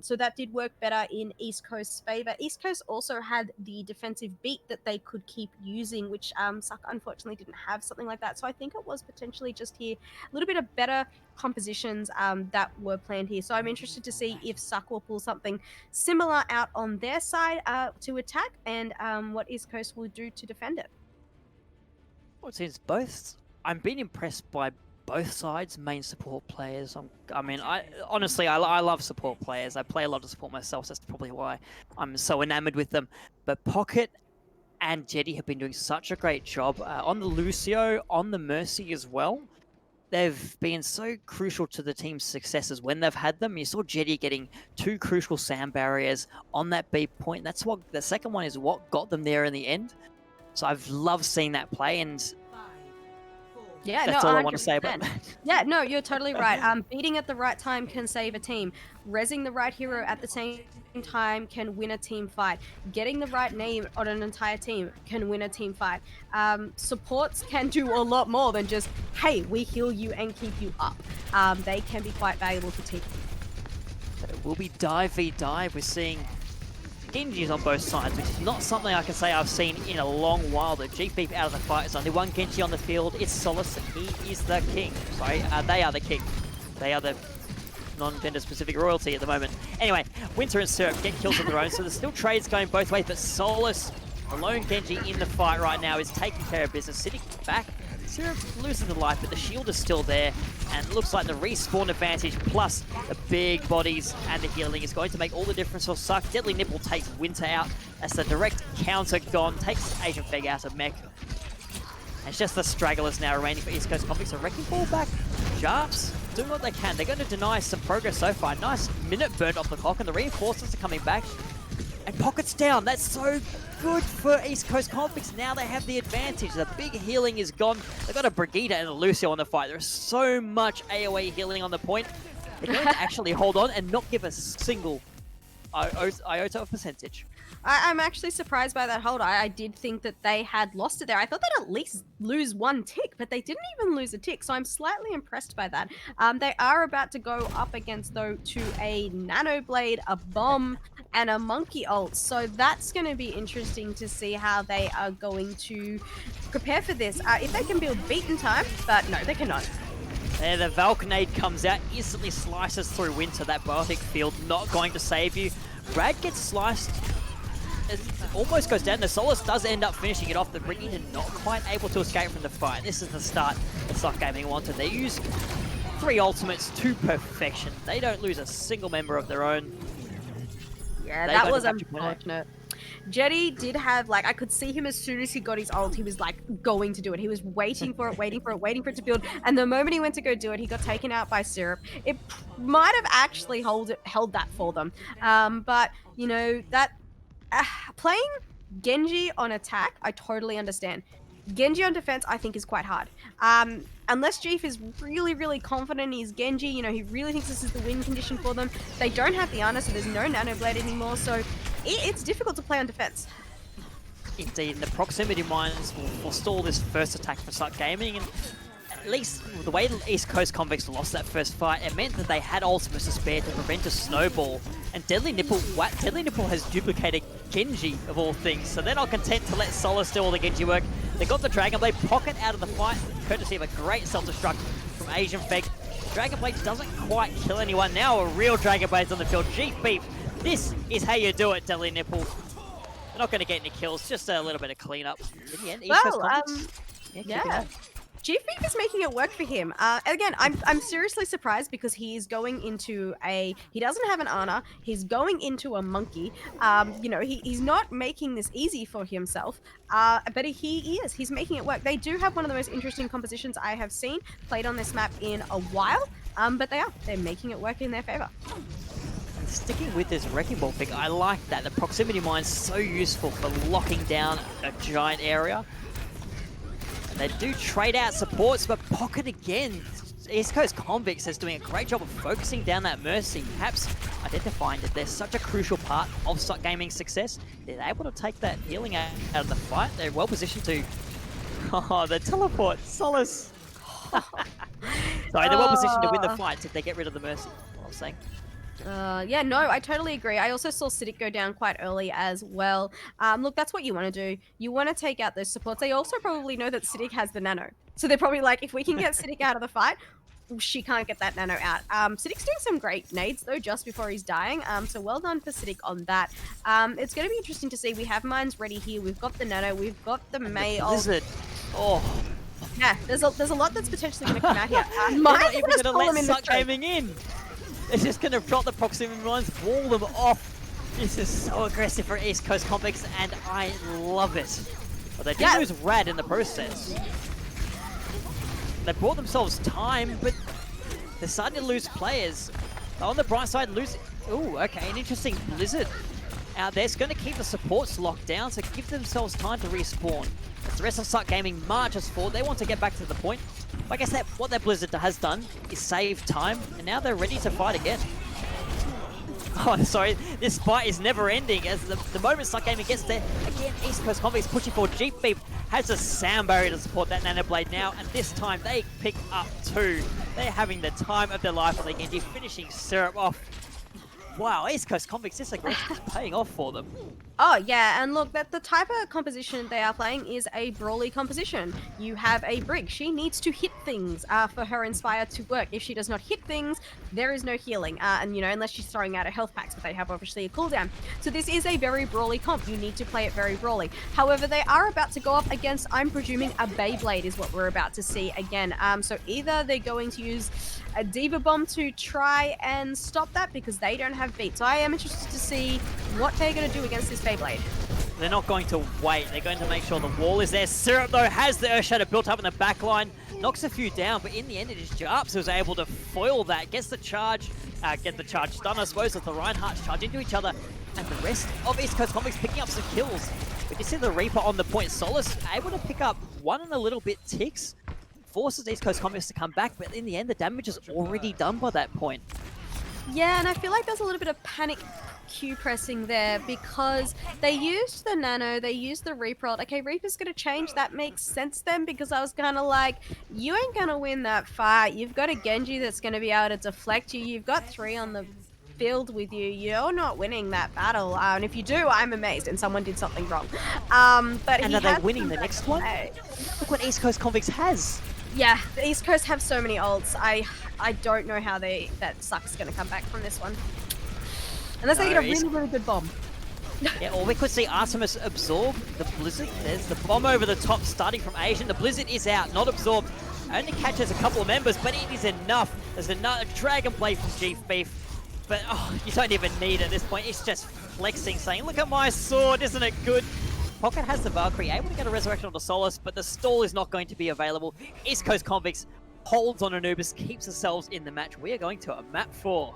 So that did work better in East Coast's favor. East Coast also had the defensive beat that they could keep using, which Suck unfortunately didn't have something like that. So I think it was potentially just here a little bit of better compositions that were planned here. So I'm interested to see if Suck will pull something similar out on their side to attack, and what East Coast will do to defend it. Well, it seems both. I'm being impressed by both sides' main support players. I honestly love support players. I play a lot of support myself, so that's probably why I'm so enamored with them. But Pocket and Jetty have been doing such a great job on the Lucio, on the Mercy as well. They've been so crucial to the team's successes when they've had them. You saw Jetty getting 2 crucial sand barriers on that B point. That's what the second one is, what got them there in the end. So I've loved seeing that play, and yeah, that's no, all 100%. I want to say about that. Yeah, no, you're totally right. Beating at the right time can save a team. Rezzing the right hero at the same time can win a team fight. Getting the right name on an entire team can win a team fight. Supports can do a lot more than just, hey, we heal you and keep you up. They can be quite valuable for teams. It will be dive v dive. We're seeing Genjis on both sides, which is not something I can say I've seen in a long while. The G-Beep out of the fight. There's only one Genji on the field. It's Solace, and he is the king. Sorry, they are the king. They are the non-gender specific royalty at the moment. Anyway, Winter and Syrup get kills on their own, so there's still trades going both ways, but Solace, the lone Genji in the fight right now, is taking care of business, sitting back. Syrup loses the life, but the shield is still there, and it looks like the respawn advantage plus the big bodies and the healing is going to make all the difference for Suck. Deadly Nipple takes Winter out. That's the direct counter gone, takes Asian Feg out of mech. And it's just the stragglers now remaining for East Coast Convicts. So Wrecking Ball back. Jarps doing what they can. They're going to deny some progress so far. Nice minute burnt off the clock, and the reinforcements are coming back. And Pocket's down. That's so good for East Coast Convicts. Now they have the advantage. The big healing is gone. They've got a Brigida and a Lucio on the fight. There's so much AoE healing on the point. They're going to actually hold on and not give a single iota of percentage. I'm actually surprised by that hold. I did think that they had lost it there. I thought they'd at least lose 1 tick, but they didn't even lose a tick, so I'm slightly impressed by that. They are about to go up against, though, to a Nano Blade, a Bomb, and a Monkey ult, so that's going to be interesting to see how they are going to prepare for this. If they can build beat in time, but no, they cannot. There, the Valkanade comes out, instantly slices through Winter. That Biotic Field not going to save you. Brad gets sliced. It almost goes down. The Solace does end up finishing it off. The Brigida not quite able to escape from the fight. This is the start that Suck Gaming wanted. They use 3 ultimates to perfection. They don't lose a single member of their own. Yeah, that was unfortunate. Jetty did have, like, I could see him as soon as he got his ult, he was, like, going to do it. He was waiting for it, waiting for it, waiting for it to build. And the moment he went to go do it, he got taken out by Syrup. It might have actually held that for them. But, you know, that playing Genji on attack, I totally understand. Genji on defense, I think, is quite hard. Unless Jeef is really, really confident he's Genji, you know, he really thinks this is the win condition for them. They don't have the Ana, so there's no Nano Blade anymore, so it's difficult to play on defense. Indeed, and the proximity mines will forestall this first attack for Suck Gaming, and at least the way East Coast Convicts lost that first fight, it meant that they had ultimates to spare to prevent a snowball. And Deadly Nipple has duplicated Genji of all things, so they're not content to let Solace do all the Genji work. They got the Dragon Blade pocket out of the fight, courtesy of a great self-destruct from Asian Feg. Dragon Blade doesn't quite kill anyone. Now a real Dragon Blade's on the field. G-Beef, this is how you do it, Deadly Nipple. They're not going to get any kills, just a little bit of cleanup. In the end, East Coast Convicts, yeah. G-Beef is making it work for him. Again, I'm seriously surprised because he's going into he doesn't have an Ana, he's going into a monkey. You know, he's not making this easy for himself, but he is. He's making it work. They do have one of the most interesting compositions I have seen played on this map in a while, but they're making it work in their favor. Sticking with this Wrecking Ball pick, I like that. The proximity mine's so useful for locking down a giant area. They do trade out supports, but Pocket again. East Coast Convicts is doing a great job of focusing down that Mercy, perhaps identifying that they're such a crucial part of SOC Gaming's success. They're able to take that healing out of the fight. They're well positioned to... Oh, the teleport, Solace. Sorry, they're well positioned to win the fights if they get rid of the Mercy, what I was saying. Yeah, no, I totally agree. I also saw Siddiq go down quite early as well. Look, that's what you want to do. You want to take out those supports. They also probably know that Siddiq has the nano. So they're probably like, if we can get Siddiq out of the fight, she can't get that nano out. Siddiq's doing some great nades, though, just before he's dying. So well done for Siddiq on that. It's going to be interesting to see. We have mines ready here. We've got the nano. We've got the May. Blizzard. Oh. Yeah, there's a lot that's potentially going to come out here. They're not even going to let SOC Gaming in. They're just going to drop the proximity mines, wall them off. This is so aggressive for East Coast Convicts, and I love it. But they did lose Rad in the process. They bought themselves time, but they're starting to lose players. On the bright side, Ooh, okay, an interesting Blizzard out there. It's going to keep the supports locked down, so give themselves time to respawn. As the rest of SOC Gaming marches forward, they want to get back to the point. Like I said, what that Blizzard has done is save time, and now they're ready to fight again. Oh, sorry, this fight is never ending. As the moment SOC Gaming gets there, again, East Coast Convicts pushing forward. G-Beep has a sound barrier to support that Nano Blade now, and this time they pick up 2. They're having the time of their life on the Genji, finishing Syrup off. Wow, East Coast Convicts, this aggression is paying off for them. Oh, yeah, and look, the type of composition they are playing is a brawly composition. You have a Brig. She needs to hit things for her Inspire to work. If she does not hit things, there is no healing. And, you know, unless she's throwing out her health packs, but they have obviously a cooldown. So this is a very brawly comp. You need to play it very brawly. However, they are about to go up against, I'm presuming, a Beyblade is what we're about to see again. So either they're going to use a Diva Bomb to try and stop that because they don't have beat. So I am interested to see what they're going to do against this Beyblade. They're not going to wait. They're going to make sure the wall is there. Syrup, though, has the Earth Shatter built up in the back line. Knocks a few down, but in the end, it is Jarps who's able to foil that. Gets the charge, get the charge done, I suppose, as the Reinhardts charge into each other. And the rest of East Coast Convicts picking up some kills. We can see the Reaper on the point. Solace able to pick up 1 and a little bit ticks. Forces East Coast Convicts to come back, but in the end, the damage is already done by that point. Yeah, and I feel like there's a little bit of panic Q pressing there because they used the Nano, they used the Reaper. Okay, Reaper's going to change. That makes sense then because I was kind of like, you ain't going to win that fight. You've got a Genji that's going to be able to deflect you. You've got 3 on the field with you. You're not winning that battle. And if you do, I'm amazed and someone did something wrong. But and are they winning the next one? Look what East Coast Convicts has. Yeah, the East Coast have so many ults. I don't know how that Suck's going to come back from this one. Unless they get a really, really good bomb. Yeah, or we could see Artemis absorb the Blizzard. There's the bomb over the top starting from Asian. The Blizzard is out, not absorbed. Only catches a couple of members, but it is enough. There's another Dragon Blade from G-Beef. But you don't even need it at this point. It's just flexing, saying, look at my sword, isn't it good? Pocket has the Valkyrie, able to get a resurrection on the Solace, but the stall is not going to be available. East Coast Convicts holds on Anubis, keeps themselves in the match. We are going to a map 4.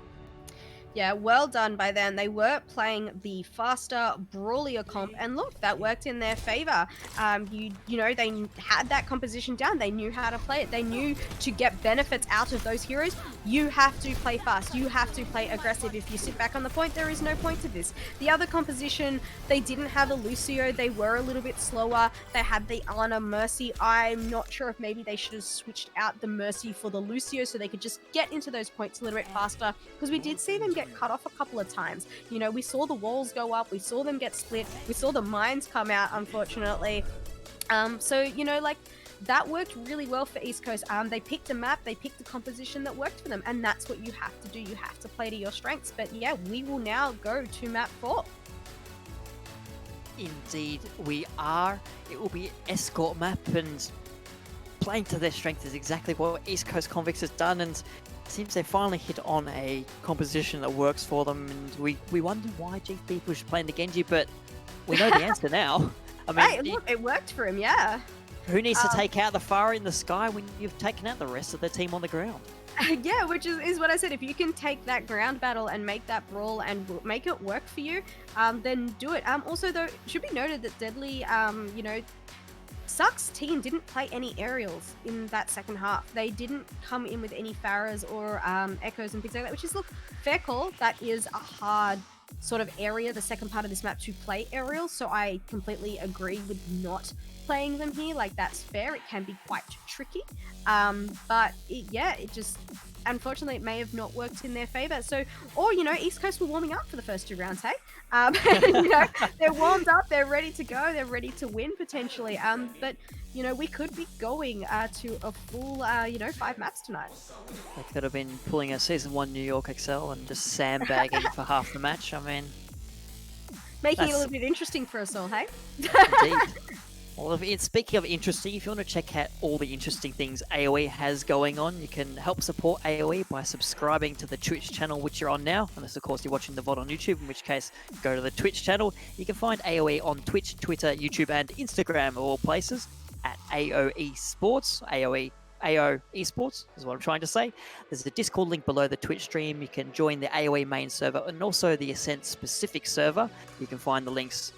Yeah, well done by them. They were playing the faster, brawlier comp, and look, that worked in their favor. You know, they had that composition down. They knew how to play it. They knew to get benefits out of those heroes. You have to play fast. You have to play aggressive. If you sit back on the point, there is no point to this. The other composition, they didn't have a Lucio. They were a little bit slower. They had the Ana Mercy. I'm not sure if maybe they should have switched out the Mercy for the Lucio so they could just get into those points a little bit faster, because we did see them get cut off a couple of times. You know, we saw the walls go up, we saw them get split, we saw the mines come out, unfortunately. So, you know, like, that worked really well for East Coast. They picked a map, they picked a composition that worked for them, and that's what you have to do. You have to play to your strengths. But yeah, we will now go to map 4. Indeed, we are. It will be escort map, and playing to their strength is exactly what East Coast Convicts has done, and seems they finally hit on a composition that works for them. And we wonder why GP was playing the Genji, but we know the answer now. I mean, Hey, look, it worked for him, yeah. who needs to take out the Pharah in the sky when you've taken out the rest of the team on the ground? Yeah, which is what I said. If you can take that ground battle and make that brawl and make it work for you, then do it. Also, though, it should be noted that Deadly, you know, Suck's team didn't play any aerials in that second half. They didn't come in with any Pharahs or Echoes and things like that, which is, look, fair call. That is a hard sort of area, the second part of this map, to play aerials, so I completely agree with not playing them here. Like, that's fair. It can be quite tricky. But it just, unfortunately, it may have not worked in their favor. So, or, you know, East Coast were warming up for the first 2 rounds, hey? You know, they're warmed up, they're ready to go, they're ready to win potentially. But, you know, we could be going to a full, you know, 5 maps tonight. They could have been pulling a Season 1 New York Excel and just sandbagging for half the match. I mean, Making it a little bit interesting for us all, hey? indeed. Well, speaking of interesting, if you want to check out all the interesting things AOE has going on, you can help support AOE by subscribing to the Twitch channel, which you're on now, unless, of course, you're watching the VOD on YouTube, in which case, go to the Twitch channel. You can find AOE on Twitch, Twitter, YouTube, and Instagram, all places, at AOEsports. AOEsports is what I'm trying to say. There's a Discord link below the Twitch stream. You can join the AOE main server and also the Ascent specific server. You can find the links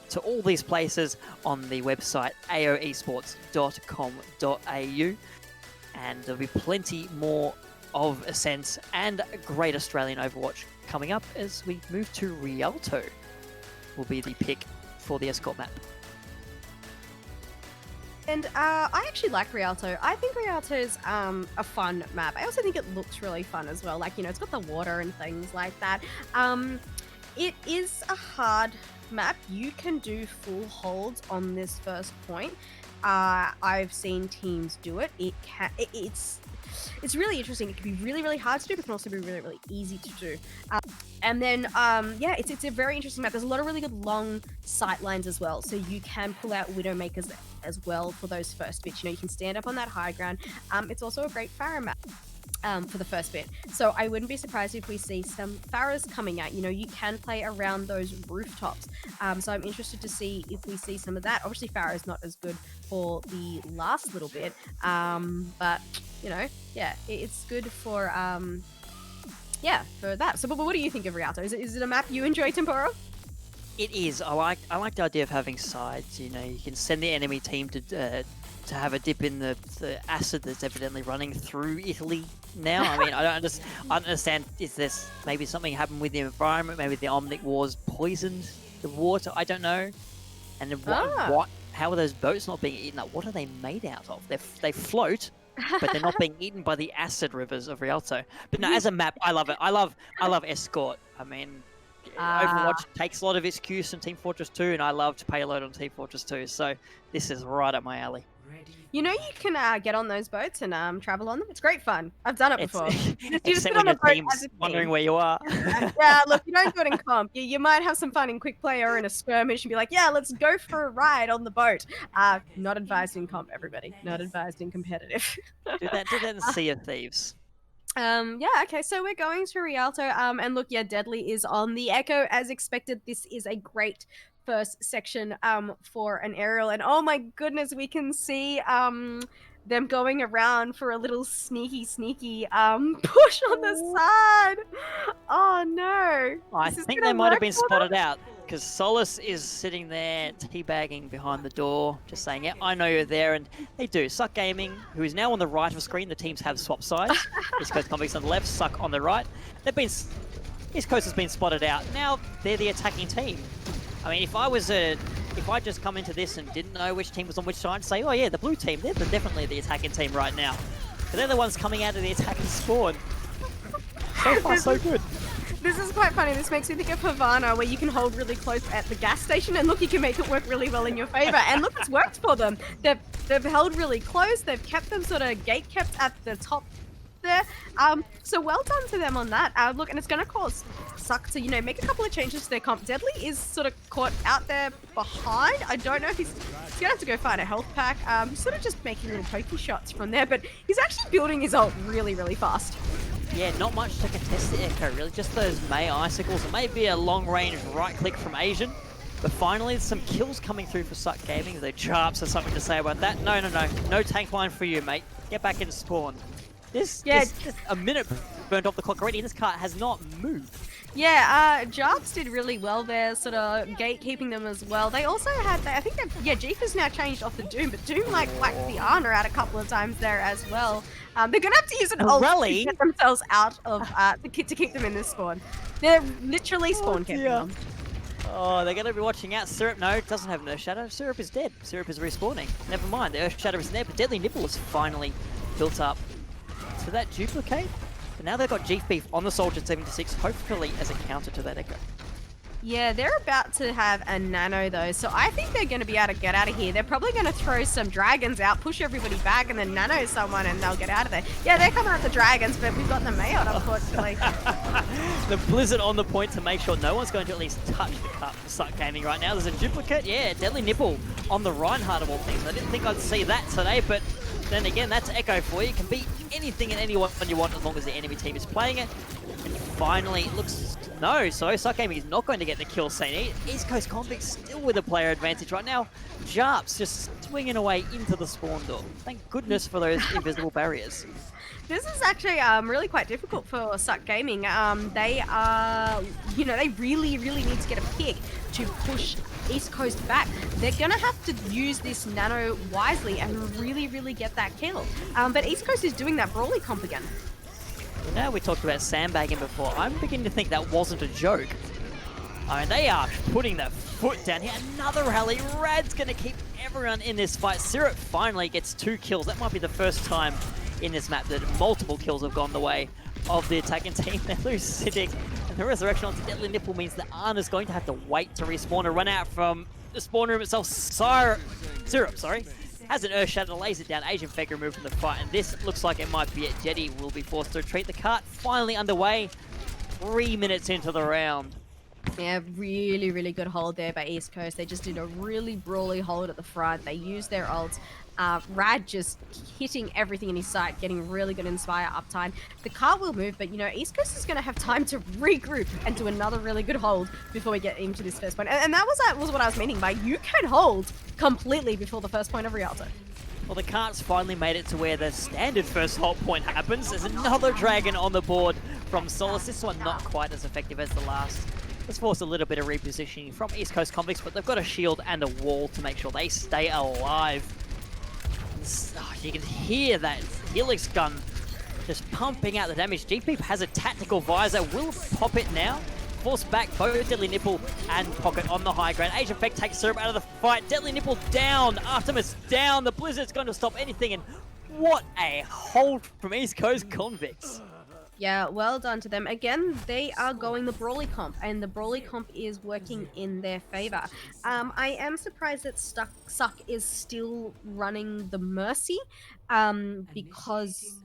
to all these places on the website aoesports.com.au, and there'll be plenty more of Ascent and Great Australian Overwatch coming up as we move to Rialto. Will be the pick for the escort map. And I actually like Rialto. I think Rialto's a fun map. I also think it looks really fun as well. Like, you know, it's got the water and things like that. It is a hard map. You can do full holds on this first point. I've seen teams do it. It's really interesting. It can be really, really hard to do, but it can also be really, really easy to do. And then, yeah, it's a very interesting map. There's a lot of really good long sight lines as well. So you can pull out Widowmakers as well for those first bits. You know, you can stand up on that high ground. It's also a great Pharah map. For the first bit. So I wouldn't be surprised if we see some Pharahs coming out. You know, you can play around those rooftops. So I'm interested to see if we see some of that. Obviously, Pharah is not as good for the last little bit. But, you know, yeah, it's good for, yeah, for that. So, but what do you think of Rialto? Is it a map you enjoy, Temporo? It is. I like the idea of having sides. You know, you can send the enemy team to have a dip in the acid that's evidently running through Italy now. I mean, I don't understand. Is this maybe something happened with the environment? Maybe the Omnic Wars poisoned the water? I don't know. And what? How are those boats not being eaten up? What are they made out of? They float, but they're not being eaten by the acid rivers of Rialto. But no, as a map, I love it. I love Escort. I mean, Overwatch takes a lot of its cues from Team Fortress 2, and I loved Payload on Team Fortress 2, so this is right up my alley. You know, you can get on those boats and travel on them. It's great fun. I've done it before. You just Except get on when a your boat team's as a team. wondering where you are. Yeah, look, you don't do it in comp. You might have some fun in quick play or in a skirmish and be like, yeah, let's go for a ride on the boat. Not advised in comp, everybody. Not advised in competitive. do that in Sea of Thieves. Yeah, okay, so we're going to Rialto. And look, yeah, Deadly is on the Echo as expected. This is a great first section for an aerial, and oh my goodness, we can see them going around for a little sneaky push on the side. Oh no, I this is think they gonna might have work been for them. spotted out because Solus is sitting there teabagging behind the door, just saying, yeah, I know you're there. And they do. Suck Gaming, who is now on the right of the screen, the teams have swapped sides. East Coast Convicts on the left, Suck on the right. They've been, East Coast has been spotted out. Now they're the attacking team. I mean, if I just come into this and didn't know which team was on which side, say, oh yeah, the blue team, they're definitely the attacking team right now. But they're the ones coming out of the attacking spawn. So far, so good. This is quite funny. This makes me think of Havana, where you can hold really close at the gas station, and look, you can make it work really well in your favor. And look, it's worked for them. They've held really close. They've kept them sort of gate kept at the top there. So well done to them on that. Look, and it's going to cause Suck to, make a couple of changes to their comp. Deadly is sort of caught out there behind. I don't know if he's going to have to go find a health pack. Sort of just making little pokey shots from there, but he's actually building his ult really, really fast. Yeah, not much to contest the Echo, really. Just those May Icicles and maybe a long-range right-click from Asian. But finally, some kills coming through for Suck Gaming. The Jarps has something to say about that. No. No tank line for you, mate. Get back in spawn. This a minute burnt off the clock already, and this cart has not moved. Yeah, Jarps did really well there, sort of gatekeeping them as well. They also had, I think Jeep has now changed off the Doom, but Doom whacked the Ana out a couple of times there as well. They're gonna have to use an ult to get themselves out of to keep them in this spawn. They're literally spawn camping them. Oh, they're going to be watching out. Syrup, no, doesn't have an Earth Shadow. Syrup is dead. Syrup is respawning. Never mind, the Earth Shadow isn't there, but Deadly Nipple is finally built up to that duplicate. But now they've got Jeep Beef on the Soldier 76, hopefully as a counter to that Echo. Yeah, they're about to have a nano though, so I think they're going to be able to get out of here. They're probably going to throw some dragons out, push everybody back, and then nano someone, and they'll get out of there. Yeah, they're coming out the dragons, but we've got the Mayot, unfortunately. The Blizzard on the point to make sure no one's going to at least touch the cup for Suck Gaming right now. There's a duplicate, yeah, Deadly Nipple on the Reinhardt of all things. I didn't think I'd see that today, but then again, that's Echo for you. You can beat anything and anyone you want as long as the enemy team is playing it. And finally, it looks... No, so Suck Gaming is not going to get the kill scene. East Coast Convicts still with a player advantage right now. Jarps just swinging away into the spawn door. Thank goodness for those invisible barriers. This is actually really quite difficult for Suck Gaming. They are, they really need to get a pick to push East Coast back. They're going to have to use this nano wisely and really get that kill. But East Coast is doing that Brawly comp again. You know, we talked about sandbagging before. I'm beginning to think that wasn't a joke. I mean, they are putting their foot down here. Another rally. Rad's going to keep everyone in this fight. Syrup finally gets 2 kills. That might be the first time in this map that multiple kills have gone the way of the attacking team. They lose Siddiq, and the resurrection onto Deadly Nipple means that Ana's going to have to wait to respawn and run out from the spawn room itself. Syrup, has an Earth Shadow, lays it down. Asian Fake removed from the fight, and this looks like it might be it. Jetty will be forced to retreat. The cart finally underway, 3 minutes into the round. Yeah, really good hold there by East Coast. They just did a really brawly hold at the front. They used their ults. Rad just hitting everything in his sight, getting really good Inspire uptime. The cart will move, but East Coast is going to have time to regroup and do another really good hold before we get into this first point. And that was what I was meaning by you can hold completely before the first point of Rialto. Well, the cart's finally made it to where the standard first hold point happens. There's another dragon on the board from Solus. This one not quite as effective as the last. Let's force a little bit of repositioning from East Coast Convicts, but they've got a shield and a wall to make sure they stay alive. Oh, you can hear that Helix gun just pumping out the damage. GP has a tactical visor, will pop it now. Force back both Deadly Nipple and Pocket on the high ground. Asian Effect takes Syrup out of the fight. Deadly Nipple down, Artemis down. The Blizzard's going to stop anything, and what a hold from East Coast Convicts. Yeah, well done to them. Again, they are going the Brawly comp, and the Brawly comp is working in their favor. I am surprised that Suck is still running the Mercy, because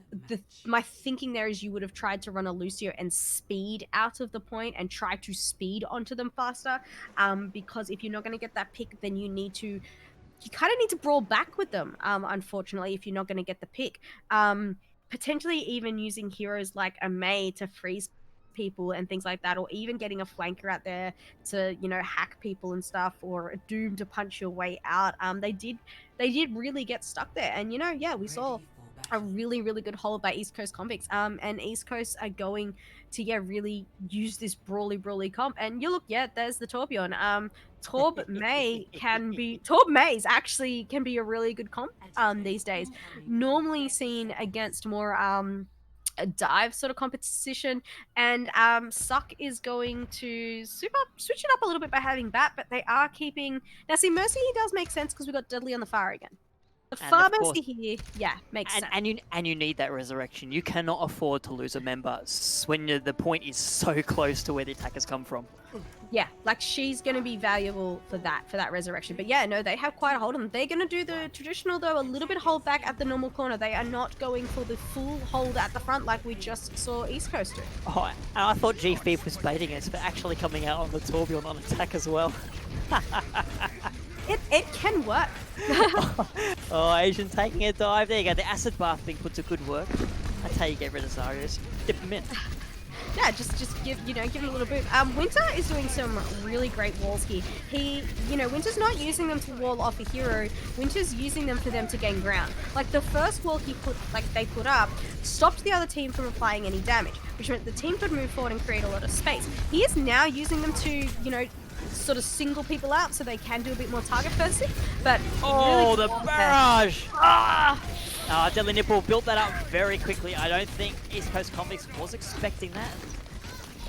my thinking there is you would have tried to run a Lucio and speed out of the point and try to speed onto them faster, because if you're not going to get that pick, then you kind of need to brawl back with them, unfortunately, if you're not going to get the pick. Potentially even using heroes like a May to freeze people and things like that, or even getting a flanker out there to, hack people and stuff, or a Doom to punch your way out. They did they did really get stuck there. And yeah, we saw a really, really good hold by East Coast Convicts. And East Coast are going to really use this brawly comp. And you look, yeah, there's the Torbjorn. Torb Mays actually can be a really good comp these days. Normally seen against more a dive sort of competition, and Suck is going to switch it up a little bit by having Bat, but they are keeping now. See, Mercy does make sense because we got Deadly on the fire again. The And of Farmercy course, here, yeah, makes sense. and you need that resurrection. You cannot afford to lose a member when the point is so close to where the attackers come from. Yeah, like she's going to be valuable for that resurrection. But yeah, no, they have quite a hold on them. They're going to do the traditional, though, a little bit hold back at the normal corner. They are not going for the full hold at the front like we just saw East Coast do. Oh, and I thought GP was baiting us, but actually coming out on the Torbjorn on attack as well. It can work. Oh, Asian taking a dive. There you go. The acid bath being put to good work. That's how you get rid of Zarius. Dip them in. Yeah, just give him a little boot. Winter is doing some really great walls here. Winter's not using them to wall off a hero. Winter's using them for them to gain ground. Like the first wall they put up stopped the other team from applying any damage, which meant the team could move forward and create a lot of space. He is now using them to, sort of single people out so they can do a bit more target fencing. But oh, the barrage! Deadly Nipple built that up very quickly. I don't think East Coast Convicts was expecting that.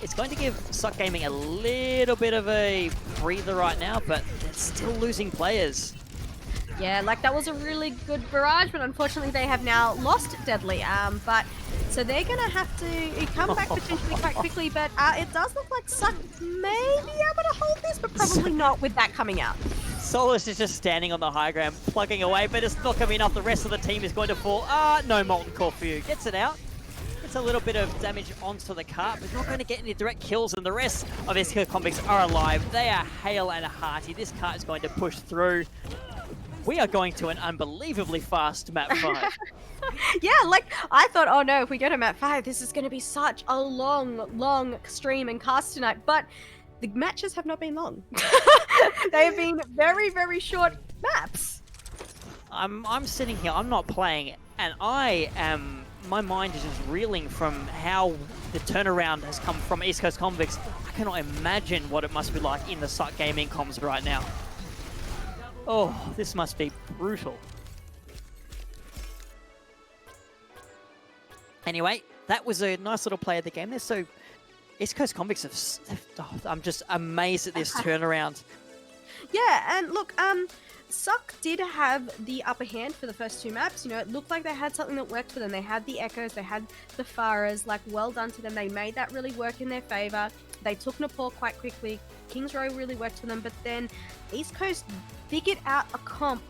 It's going to give Suck Gaming a little bit of a breather right now, but they're still losing players. Yeah, like that was a really good barrage, but unfortunately they have now lost Deadly. So they're gonna have to come back potentially quite quickly. But it does look like Suck may be able to hold this, but probably not with that coming out. Solus is just standing on the high ground, plugging away, but it's not going to be enough. The rest of the team is going to fall. No Molten Core for you. Gets it out. It's a little bit of damage onto the cart, but not going to get any direct kills, and the rest of SK Convicts are alive. They are hale and hearty. This cart is going to push through. We are going to an unbelievably fast map 5. Yeah, like I thought, oh no, if we go to map 5, this is going to be such a long stream and cast tonight. But the matches have not been long. They have been very, very short maps. I'm sitting here, I'm not playing, and my mind is just reeling from how the turnaround has come from East Coast Convicts. I cannot imagine what it must be like in the Suck Gaming comms right now. Oh, this must be brutal. Anyway, that was a nice little play of the game there. So East Coast Convicts I'm just amazed at this turnaround. Yeah, and look, Suck did have the upper hand for the first two maps. It looked like they had something that worked for them. They had the Echoes, they had the Faras, like well done to them. They made that really work in their favor. They took Nepal quite quickly. Kings Row really worked for them, but then East Coast figured out a comp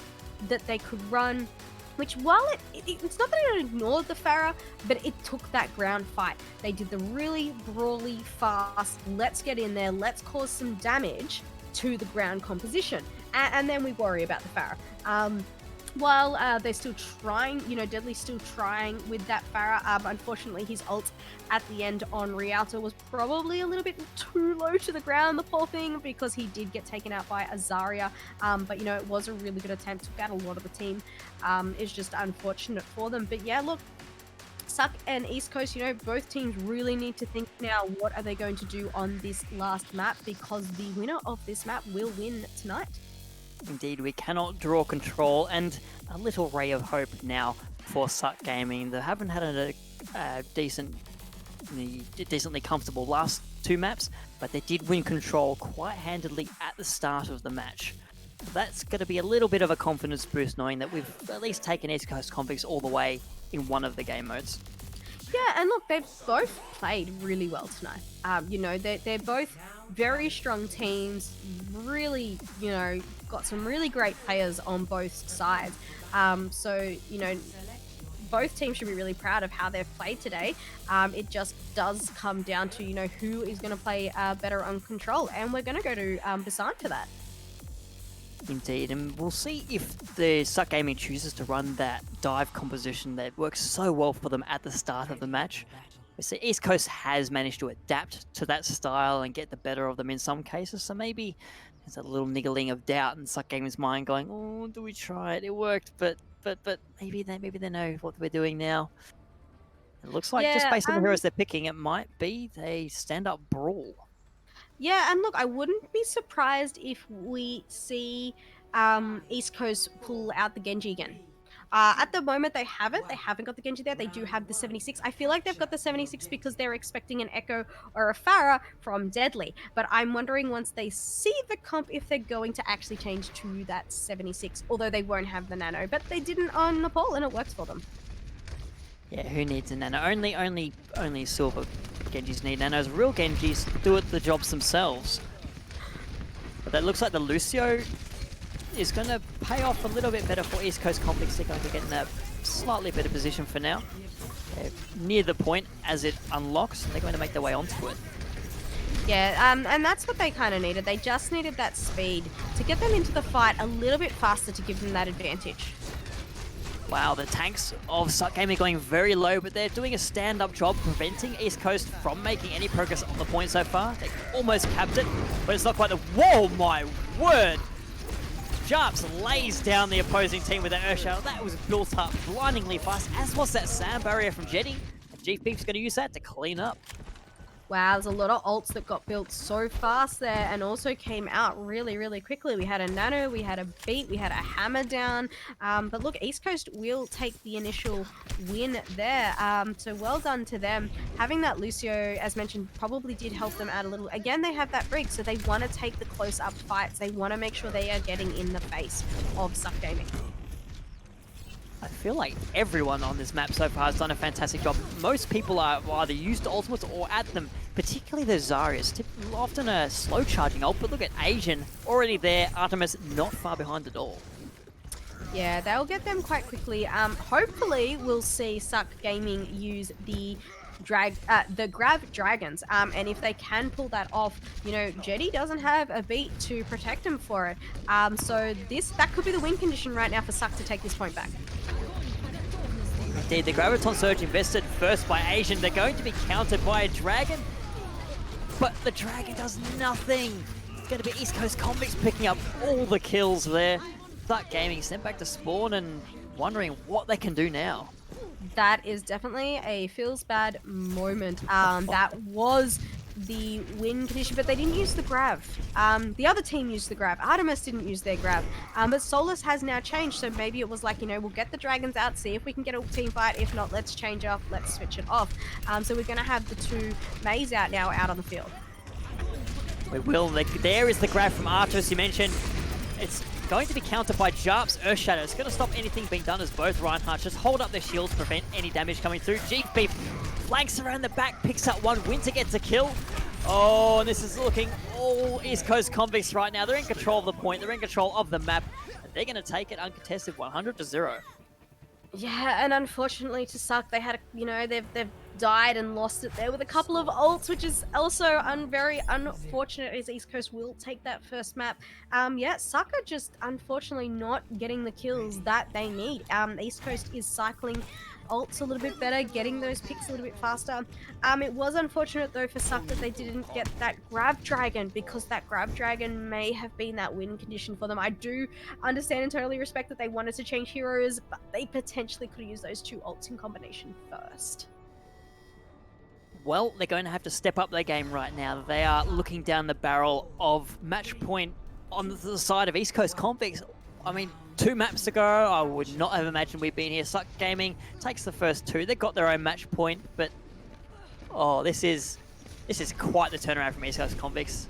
that they could run, which while it's not that it ignored the Farah, but it took that ground fight. They did the really brawly, fast, let's get in there, let's cause some damage to the ground composition. And then we worry about the Farah. While they're still trying, Deadly's still trying with that Farah. Unfortunately, his ult at the end on Rialto was probably a little bit too low to the ground, the poor thing, because he did get taken out by Azaria. But, it was a really good attempt, took out a lot of the team. It's just unfortunate for them. But yeah, look, Suck and East Coast, both teams really need to think now, what are they going to do on this last map? Because the winner of this map will win tonight. Indeed, we cannot draw control, and a little ray of hope now for Suck Gaming. They haven't had a decently comfortable last two maps, but they did win control quite handedly at the start of the match. That's going to be a little bit of a confidence boost, knowing that we've at least taken East Coast Convicts all the way in one of the game modes. Yeah, and look, they've both played really well tonight. They're both very strong teams, really, got some really great players on both sides. Both teams should be really proud of how they've played today. It just does come down to, who is going to play better on control, and we're going to go to Basant for that. Indeed, and we'll see if the Suck Gaming chooses to run that dive composition that works so well for them at the start of the match. We see East Coast has managed to adapt to that style and get the better of them in some cases, so maybe There's a little niggling of doubt in Suck Gaming's mind going, oh, do we try it? It worked, but maybe they know what we're doing now. It looks like just Yeah, based on the heroes they're picking, it might be a stand-up brawl. yeah, and look, I wouldn't be surprised if we see East Coast pull out the Genji again. At the moment, they haven't. They haven't got the Genji there. They do have the 76. I feel like they've got the 76 because they're expecting an Echo or a Pharah from Deadly. But I'm wondering once they see the comp if they're going to actually change to that 76, although they won't have the Nano. But they didn't on Nepal, and it works for them. Yeah, who needs a nano? Only silver Genjis need nanos. Real Genjis do the jobs themselves. But that looks like the Lucio is going to pay off a little bit better for East Coast Convicts. They're going to get in a slightly better position for now. They're near the point as it unlocks, and they're going to make their way onto it. Yeah, and that's what they kind of needed. They just needed that speed to get them into the fight a little bit faster to give them that advantage. Wow, the tanks of Suck Gaming going very low, but they're doing a stand-up job preventing East Coast from making any progress on the point so far. They almost capped it, but it's not quite the... Whoa, my word! Jarps lays down the opposing team with that Urshadow. That was built up blindingly fast, as was that sand barrier from Jetty. And GP's going to use that to clean up. Wow, there's a lot of ults that got built so fast there and also came out really, really quickly. We had a nano, we had a beat, we had a hammer down. But look, East Coast will take the initial win there. So well done to them. Having that Lucio, as mentioned, probably did help them out a little. Again, they have that Brig, so they want to take the close-up fights. They want to make sure they are getting in the face of Suck Gaming. I feel like everyone on this map so far has done a fantastic job. Most people are either used to ultimates or at them, particularly the Zarya's. Often a slow charging ult, but look at Asian already there. Artemis not far behind at all. Yeah, they'll get them quite quickly. Hopefully, we'll see Suck Gaming use the Grav Dragons. And if they can pull that off, you know, Jetty doesn't have a beat to protect him for it. So that could be the win condition right now for Suck to take this point back. Indeed, the Graviton Surge invested first by Asian. They're going to be countered by a Dragon, but the Dragon does nothing. It's going to be East Coast Convicts picking up all the kills there. Suck Gaming sent back to spawn and wondering what they can do now. That is definitely a feels bad moment. That was the win condition, but they didn't use the Grav. The other team used the Grav. Artemis didn't use their Grav. But Solus has now changed, so maybe it was like, you know, we'll get the Dragons out, see if we can get a team fight. If not, let's change off, let's switch it off. So we're going to have the two Mays out now out on the field. We will. There is the Grav from Artemis you mentioned. It's going to be countered by Jarp's Earthshadow. It's going to stop anything being done as both Reinhardt just hold up their shields to prevent any damage coming through. GP flanks around the back, picks up one, Winter gets a kill. Oh, and this is looking all East Coast Convicts right now. They're in control of the point, they're in control of the map. And they're going to take it uncontested 100-0. Yeah, and unfortunately to Suck, they had, you know, they've died and lost it there with a couple of ults, which is also very unfortunate as East Coast will take that first map. Yeah, Suck are just unfortunately not getting the kills that they need. East Coast is cycling ults a little bit better, getting those picks a little bit faster. It was unfortunate though for Suck that they didn't get that Grab Dragon, because that Grab Dragon may have been that win condition for them. I do understand and totally respect that they wanted to change heroes, but they potentially could have used those two ults in combination first. Well, they're going to have to step up their game right now. They are looking down the barrel of match point on the side of East Coast Convicts. I mean, 2 maps ago, I would not have imagined we'd been here. Suck Gaming takes the first 2. They've got their own match point, but oh, this is quite the turnaround from East Coast Convicts.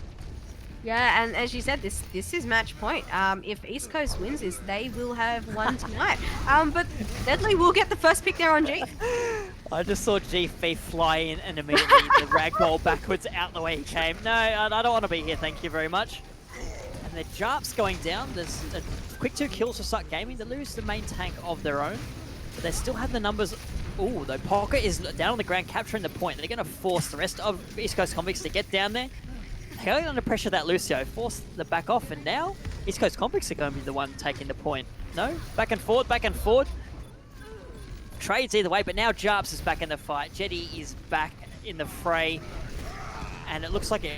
Yeah, and as you said, this is match point. If East Coast wins this, they will have won tonight. But Deadly will get the first pick there on G. I just saw GF fly in and immediately the ragdoll backwards out the way he came. No, I don't want to be here, thank you very much. And the Jarp's going down. There's a quick 2 kills for Suck Gaming. They lose the main tank of their own, but they still have the numbers. Ooh, the Pocket is down on the ground capturing the point. They're going to force the rest of East Coast Convicts to get down there. They're under pressure that Lucio, force the back off, and now East Coast Convicts are going to be the one taking the point. No, back and forward, back and forward. Trades either way, but now Jarps is back in the fight. Jetty is back in the fray, and it looks like it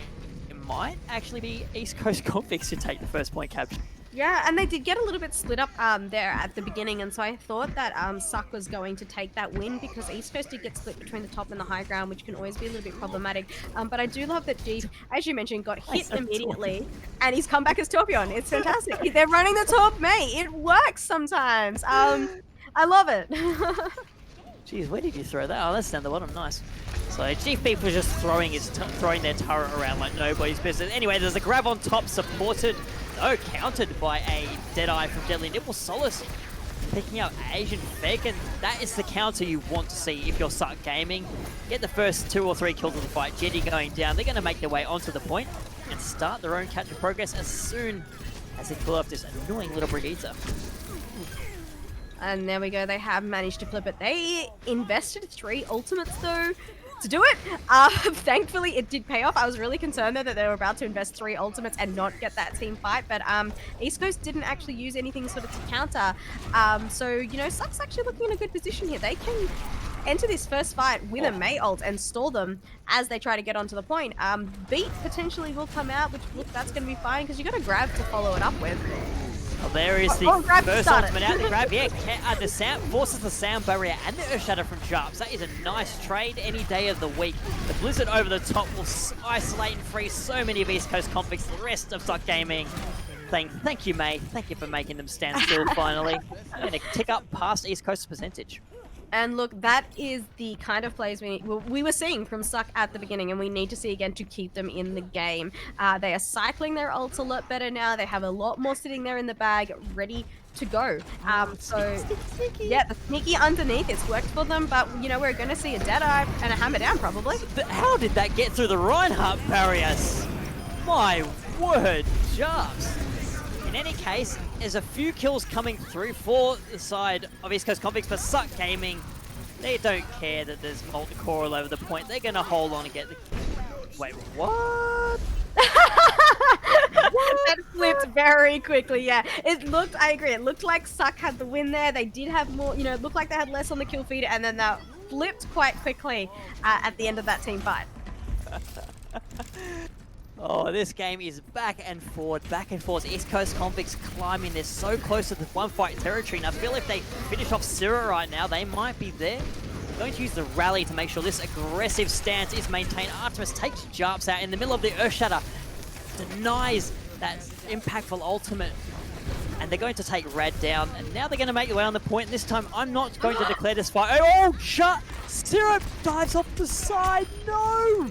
might actually be East Coast Convicts who take the first point capture. Yeah, and they did get a little bit split up there at the beginning, and so I thought that Suck was going to take that win because East Coast did get split between the top and the high ground, which can always be a little bit problematic. But I do love that Jeep, as you mentioned, got hit immediately, and he's come back as Torpion. It's fantastic. They're running the top, mate. It works sometimes. I love it. Jeez, where did you throw that? Oh, that's down the bottom. Nice. So GP was just throwing their turret around like nobody's business. Anyway, there's a grab on top, supported, countered by a Deadeye from Deadly Nipple. Solace picking up Asian Fake, and that is the counter you want to see if you're Suck Gaming. Get the first 2 or 3 kills of the fight. Jetty going down. They're going to make their way onto the point and start their own catch of progress as soon as they pull off this annoying little Brigitte. And there we go, they have managed to flip it. They invested 3 ultimates though to do it. Thankfully it did pay off. I was really concerned though that they were about to invest 3 ultimates and not get that team fight, but East Coast didn't actually use anything sort of to counter. So, you know, Suck's actually looking in a good position here. They can enter this first fight with a May ult and stall them as they try to get onto the point. Beat potentially will come out, which look, that's going to be fine because you got to grab to follow it up with. Well, there is the first ultimate out. The grab, yeah, the sound forces the sound barrier and the Earth Shatter from Jarps. That is a nice trade any day of the week. The Blizzard over the top will isolate and freeze so many of East Coast Convicts. The rest of Suck Gaming. Thank you, May. Thank you for making them stand still finally. And a tick up past East Coast's percentage. And look, that is the kind of plays we were seeing from Suck at the beginning, and we need to see again to keep them in the game. They are cycling their ults a lot better now. They have a lot more sitting there in the bag, ready to go. Sneaky. Yeah, the sneaky underneath, it's worked for them, but you know, we're going to see a Deadeye and a Hammer Down probably. How did that get through the Reinhardt barriers? My word, Jarps. In any case, there's a few kills coming through for the side of East Coast Convicts, but Suck Gaming, they don't care that there's multi-core all over the point. They're going to hold on and get the... Wait, what? That flipped very quickly, yeah. It looked, I agree, it looked like Suck had the win there. They did have more, you know, it looked like they had less on the kill feed, and then that flipped quite quickly at the end of that team fight. Oh, this game is back and forth. East Coast Convicts climbing. They're so close to the one fight territory. And I feel if they finish off Syrah right now, they might be there. Going to use the rally to make sure this aggressive stance is maintained. Artemis takes Jarps out in the middle of the Earth Shatter. Denies that impactful ultimate. And they're going to take Rad down. And now they're going to make their way on the point. And this time, I'm not going to declare this fight. Oh, shut! Syrah dives off the side. No!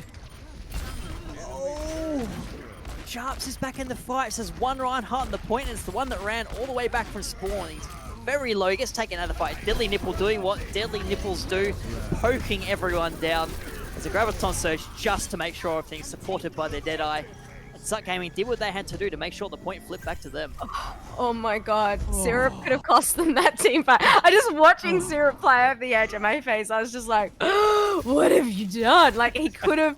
Jarps is back in the fight. Says one Reinhardt on the point, and it's the one that ran all the way back from spawn. He's very low. He gets taken out of the fight. Deadly Nipple doing what Deadly Nipples do, poking everyone down. There's a Graviton Surge just to make sure everything's supported by their Deadeye. And Suck Gaming did what they had to do to make sure the point flipped back to them. Oh my god, Syrup could have cost them that team fight. I just watching Syrup play over the edge of my face, I was just like, what have you done? Like he could have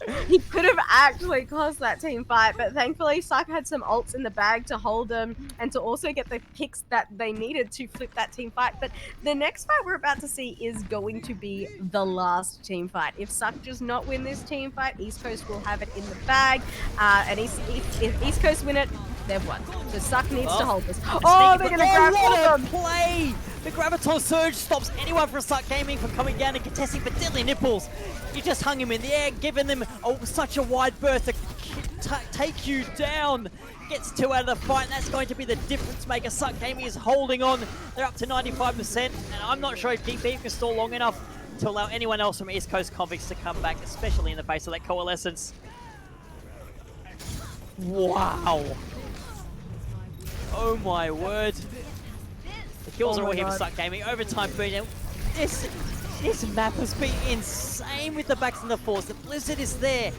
actually cost that team fight, but thankfully Suck had some ults in the bag to hold them and to also get the picks that they needed to flip that team fight. But the next fight we're about to see is going to be the last team fight. If Suck does not win this team fight, East Coast will have it in the bag, and if East Coast win it, they've won. So Suck needs to hold this. Oh, they're going to grab what a play! The Graviton Surge stops anyone from Suck Gaming from coming down and contesting for Deadly Nipples. You just hung him in the air, giving them such a wide berth to take you down. Gets 2 out of the fight, and that's going to be the difference maker. Suck Gaming is holding on. They're up to 95%, and I'm not sure if DP can stall long enough to allow anyone else from East Coast Convicts to come back, especially in the face of that Coalescence. Wow. Oh my word. The kills are all here for Suck Gaming. Overtime boot. This map has been insane with the backs and the force. The Blizzard is there.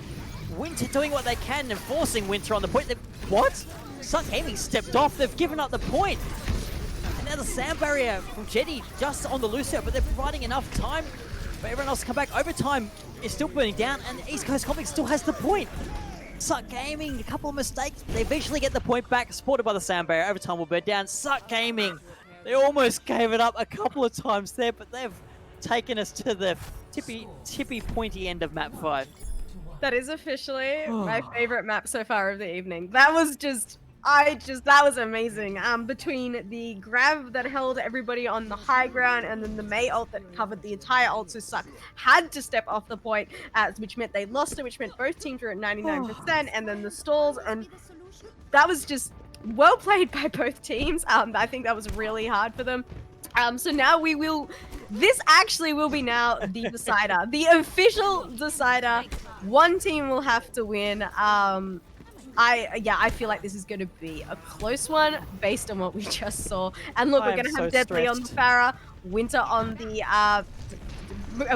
Winter doing what they can and forcing Winter on the point. What? Suck Gaming stepped off. They've given up the point. And now the sound barrier from Jetty just on the loose here, but they're providing enough time for everyone else to come back. Overtime is still burning down, and East Coast Convicts still has the point. Suck Gaming, a couple of mistakes. They eventually get the point back, supported by the sound barrier. Overtime will burn down. Suck Gaming, they almost gave it up a couple of times there, but they've taken us to the tippy pointy end of map 5. That is officially my favorite map so far of the evening. That was that was amazing. Between the grab that held everybody on the high ground and then the Mei ult that covered the entire ult, so Suck had to step off the point, which meant they lost it, which meant both teams were at 99%, and then the stalls, and that was just well played by both teams. I think that was really hard for them. So now this actually will be now the decider, the official decider. One team will have to win. I feel like this is going to be a close one based on what we just saw. And look, we're going to have Deadly on the Pharah, Winter on the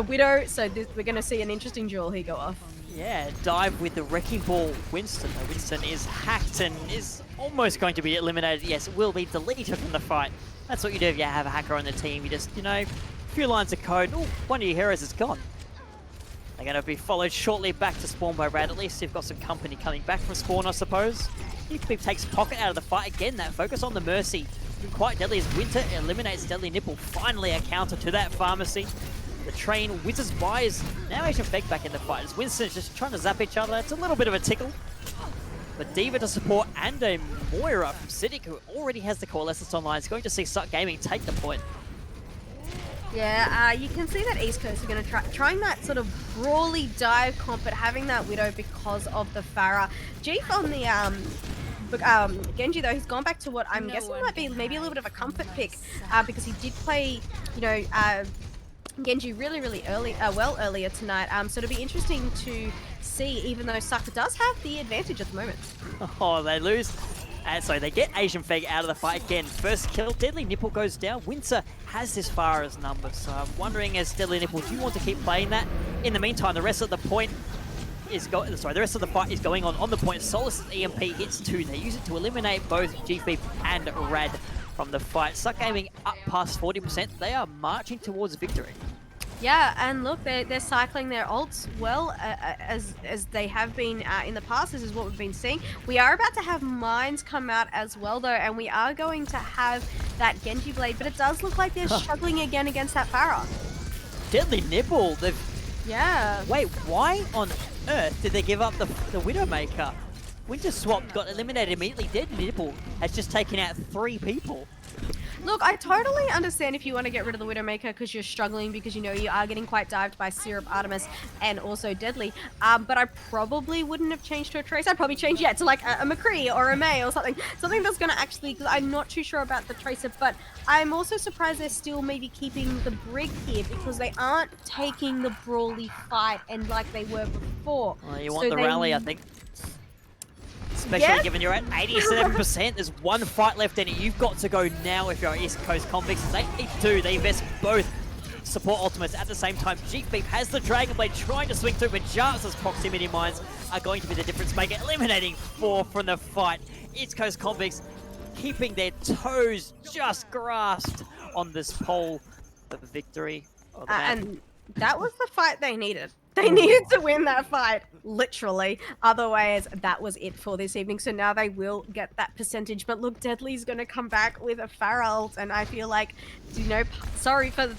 Widow. So we're going to see an interesting duel here go off. Yeah, dive with the Wrecking Ball Winston. Winston is hacked and is almost going to be eliminated. Yes, will be deleted from the fight. That's what you do if you have a hacker on the team. You just, a few lines of code. Oh, one of your heroes is gone. They're going to be followed shortly back to spawn by Rad. At least you've got some company coming back from spawn, I suppose. Beep takes Pocket out of the fight. Again, that focus on the Mercy. Quite deadly as Winter eliminates Deadly Nipple. Finally a counter to that Pharmacy. The train whizzes by as now Asian Fake back in the fight. As Winston's just trying to zap each other. It's a little bit of a tickle. But D.Va to support and a Moira from Citic, who already has the Coalescence online, is going to see Suck Gaming take the point. Yeah, you can see that East Coast are going to trying that sort of brawly dive comp, but having that Widow because of the Pharah. Jeef on the Genji, though, he's gone back to what I'm guessing might be maybe a little bit of a comfort pick, because he did play, Genji really well earlier tonight. So it'll be interesting to see, even though Suck does have the advantage at the moment. Oh, they lose. And so they get Asian Fake out of the fight again. First kill, Deadly Nipple goes down. Winter has this far as numbers. So I'm wondering, as Deadly Nipple, do you want to keep playing that? In the meantime, the rest of the fight is going on the point. Solis' EMP hits 2. They use it to eliminate both GFeep and Rad from the fight. Suck Gaming up past 40%. They are marching towards victory. Yeah, and look, they're cycling their ults well, as they have been in the past. This is what we've been seeing. We are about to have Mines come out as well, though, and we are going to have that Genji Blade, but it does look like they're struggling again against that Pharah. Deadly Nipple, Yeah. Wait, why on earth did they give up the Widowmaker? Winter Swap got eliminated immediately. Deadly Nipple has just taken out 3 people. Look, I totally understand if you want to get rid of the Widowmaker because you're struggling, because you are getting quite dived by Syrup, Artemis, and also Deadly. But I probably wouldn't have changed to a Trace. I'd probably change, to like a McCree or a Mei or something. Something that's going to actually, because I'm not too sure about the Tracer, but I'm also surprised they're still maybe keeping the Brig here because they aren't taking the brawly fight and like they were before. Well, you want the rally, I think. Especially given you're at 87%, there's one fight left in it. You've got to go now if you're East Coast Convicts. They do. They invest both support ultimates at the same time. GFeep has the Dragon Blade trying to swing through, but Jarvis' proximity mines are going to be the difference maker, eliminating 4 from the fight. East Coast Convicts keeping their toes just grasped on this pole of victory. And that was the fight they needed. They needed to win that fight, literally. Otherwise, that was it for this evening. So now they will get that percentage. But look, Deadly's going to come back with a Pharah ult, and I feel like, sorry for,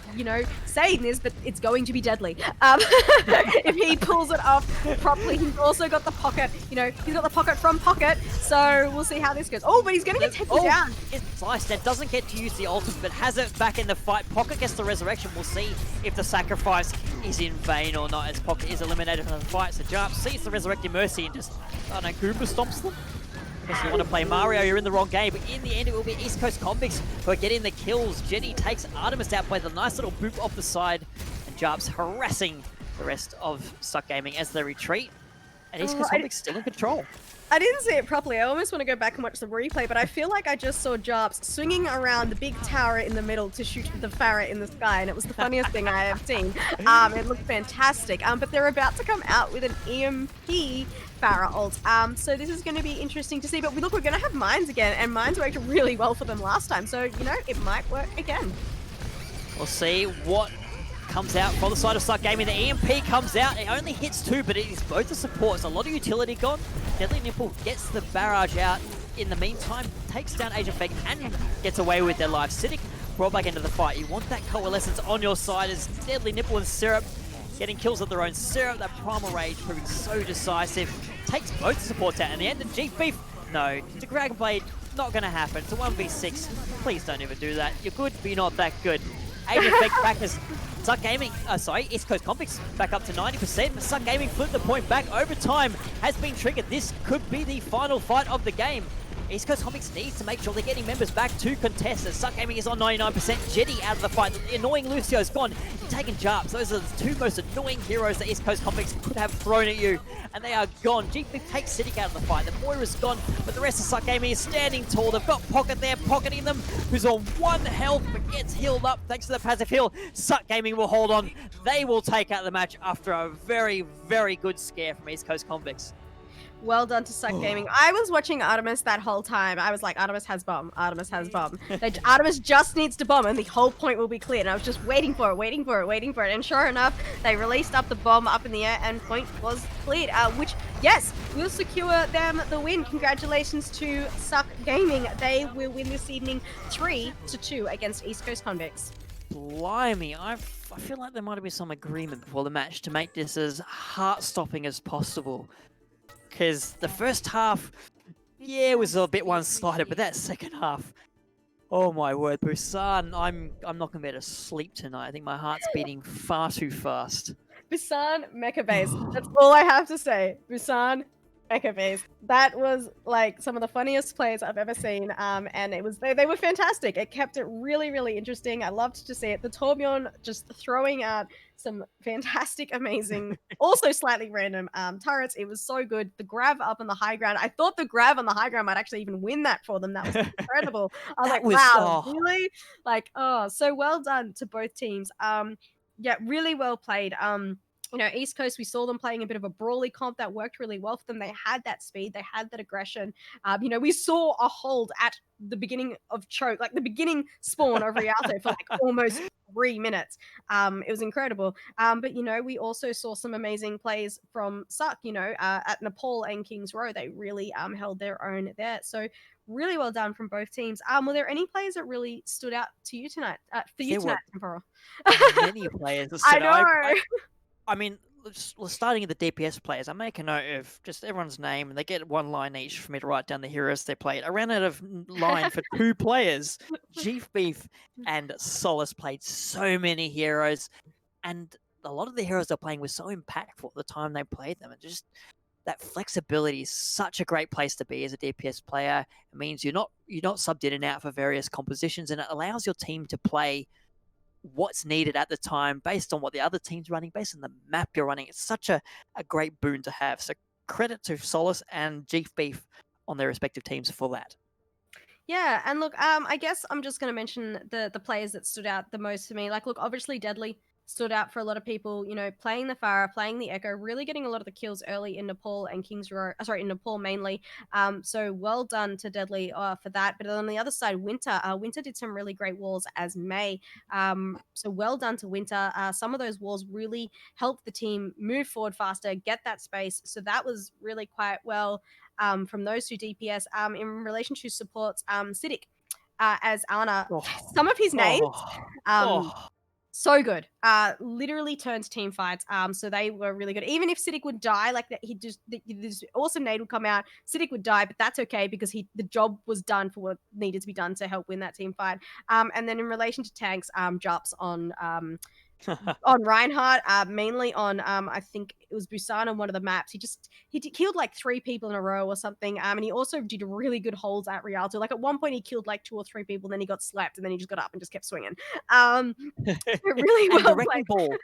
saying this, but it's going to be Deadly. If he pulls it off properly, he's also got the pocket, he's got the pocket from Pocket. So we'll see how this goes. Oh, but he's going to get taken down. It's sliced. That doesn't get to use the ultimate, but has it back in the fight. Pocket gets the resurrection. We'll see if the sacrifice is in vain or not, as Pocket is eliminated from the fight. So Jump sees the resurrected Mercy and just, Goomba stomps them. If you want to play Mario, you're in the wrong game. But in the end, it will be East Coast Convicts who are getting the kills. Jenny takes Artemis out by the nice little boop off the side. And Jarp's harassing the rest of Suck Gaming as they retreat. And East Coast Convicts still in control. I didn't see it properly. I almost want to go back and watch the replay, but I feel like I just saw Jarps swinging around the big tower in the middle to shoot the Pharah in the sky, and it was the funniest thing I have seen. It looked fantastic. But they're about to come out with an EMP Pharah ult. So this is going to be interesting to see. But look, we're going to have Mines again, and Mines worked really well for them last time. So, it might work again. We'll see what comes out from the side of Suck Gaming. The EMP comes out. It only hits 2, but it is both the supports. A lot of utility gone. Deadly Nipple gets the barrage out. In the meantime, takes down Agent Fake and gets away with their life. Citic brought back into the fight. You want that coalescence on your side as Deadly Nipple and Syrup getting kills of their own. Syrup, that Primal Rage, proving so decisive. Takes both supports out in the end, and G Beef, no. To Dragon Blade, not going to happen. It's a 1v6. Please don't ever do that. You're good, but you're not that good. Aiden Effect back as Suck Gaming, East Coast Convicts back up to 90%, but Suck Gaming flipped the point back. Overtime has been triggered. This could be the final fight of the game. East Coast Comics needs to make sure they're getting members back to contest as Suck Gaming is on 99%. Jetty out of the fight. The annoying Lucio's gone. You're taking Jarps. Those are the two most annoying heroes that East Coast Comics could have thrown at you. And they are gone. G-Big takes Siddiq out of the fight. The Moira's gone, but the rest of Suck Gaming is standing tall. They've got Pocket there, pocketing them, who's on 1 health, but gets healed up thanks to the passive heal. Suck Gaming will hold on. They will take out the match after a very, very good scare from East Coast Convicts. Well done to Suck Gaming. I was watching Artemis that whole time. I was like, Artemis has bomb. Artemis has bomb. Artemis just needs to bomb and the whole point will be clear. And I was just waiting for it, waiting for it, waiting for it. And sure enough, they released up the bomb up in the air and point was cleared. Which, yes, will secure them the win. Congratulations to Suck Gaming. They will win this evening 3-2 against East Coast Convicts. Blimey, I feel like there might have been some agreement before the match to make this as heart-stopping as possible. Because the first half, yeah, it was a bit one-sided, but that second half, oh my word, Busan, I'm not going to be able to sleep tonight. I think my heart's beating far too fast. Busan Mecha Base. That's all I have to say. Busan Mecha Base. That was like some of the funniest plays I've ever seen, and it was they were fantastic. It kept it really, really interesting. I loved to see it. The Torbjorn just throwing out some fantastic, amazing, also slightly random turrets. It was so good. The grab up on the high ground. I thought the grab on the high ground might actually even win that for them. That was incredible. I was like, wow, really? Like, oh, so well done to both teams. Yeah, really well played. You know, East Coast, we saw them playing a bit of a brawly comp that worked really well for them. They had that speed, they had that aggression. You know, we saw a hold at the beginning of choke, like the beginning spawn of Rialto for like almost 3 minutes. It was incredible. But you know, we also saw some amazing plays from Suck. You know, at Nepal and Kings Row, they really held their own there. So really well done from both teams. Were there any plays that really stood out to you tonight? For you tonight, Temporal? Many players. I know. I mean, starting at the DPS players, I make a note of just everyone's name, and they get 1 line each for me to write down the heroes they played. I ran out of line for 2 players. Chief Beef and Solace played so many heroes, and a lot of the heroes they're playing were so impactful at the time they played them. And just that flexibility is such a great place to be as a DPS player. It means you're not subbed in and out for various compositions, and it allows your team to play what's needed at the time based on what the other team's running, based on the map you're running. It's such a great boon to have. So credit to Solace and Chief Beef on their respective teams for that. Yeah, and look, I guess I'm just going to mention the players that stood out the most for me. Like, look, obviously Deadly stood out for a lot of people, you know, playing the Pharah, playing the Echo, really getting a lot of the kills early in Nepal and Kings Row, in Nepal mainly. So well done to Deadly for that. But on the other side, Winter did some really great walls as May. So well done to Winter. Some of those walls really helped the team move forward faster, get that space. So that was really quite well from those 2 DPS. In relation to supports, Siddiq as Ana, some of his names, so good. Literally turns team fights. So they were really good. Even if Siddiq would die, like that, this awesome nade would come out. Siddiq would die, but that's okay because the job was done for what needed to be done to help win that team fight. And then in relation to tanks, Jups on Reinhardt, mainly on I think it was Busan on one of the maps. He killed like 3 people in a row or something. And he also did really good holds at Rialto. Like at one point he killed like 2 or 3 people, then he got slapped, and then he just got up and just kept swinging. Really well the wrecking ball.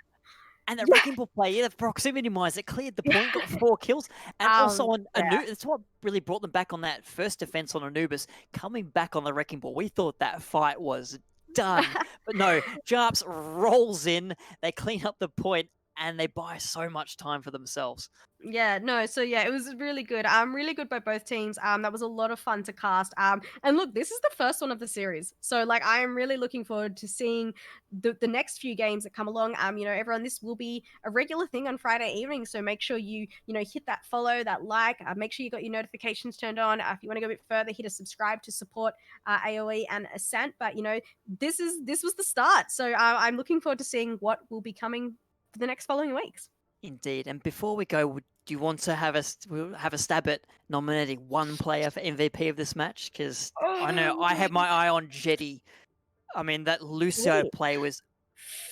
And that wrecking ball play, the proximity mines, it cleared the point, got 4 kills. And also on Anubis, that's what really brought them back on that first defense on Anubis, coming back on the wrecking ball. We thought that fight was done. But no, Jarps rolls in, they clean up the point, and they buy so much time for themselves. Yeah, no, so yeah, it was really good. Really good by both teams. That was a lot of fun to cast. And look, this is the first one of the series. So like I am really looking forward to seeing the next few games that come along. You know, everyone, this will be a regular thing on Friday evening. So make sure you hit that follow, that like, make sure you got your notifications turned on. If you want to go a bit further, hit a subscribe to support AOE and Ascent. But you know, this was the start. So I'm looking forward to seeing what will be coming for the next following weeks. Indeed. And before we go, do you want to have a stab at nominating one player for MVP of this match? Because I know I had my eye on Jetty. I mean, that Lucio play was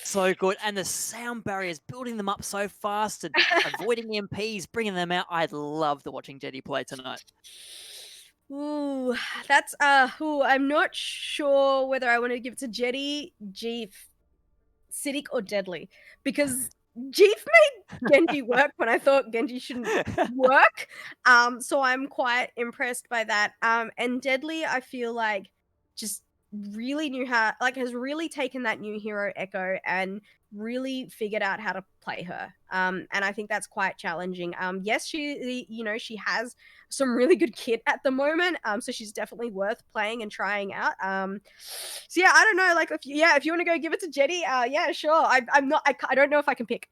so good, and the sound barriers, building them up so fast and avoiding MPs, bringing them out. I loved watching Jetty play tonight. Ooh, that's I'm not sure whether I want to give it to Jetty, Jeef, Siddiq, or Deadly, because Jeef made Genji work when I thought Genji shouldn't work. So I'm quite impressed by that. And Deadly, I feel like just really knew how, like, has really taken that new hero Echo and really figured out how to play her. And I think that's quite challenging. Yes, she has some really good kit at the moment. So she's definitely worth playing and trying out. So yeah, I don't know. Like, if you want to go give it to Jetty, yeah, sure. I'm not. I don't know if I can pick.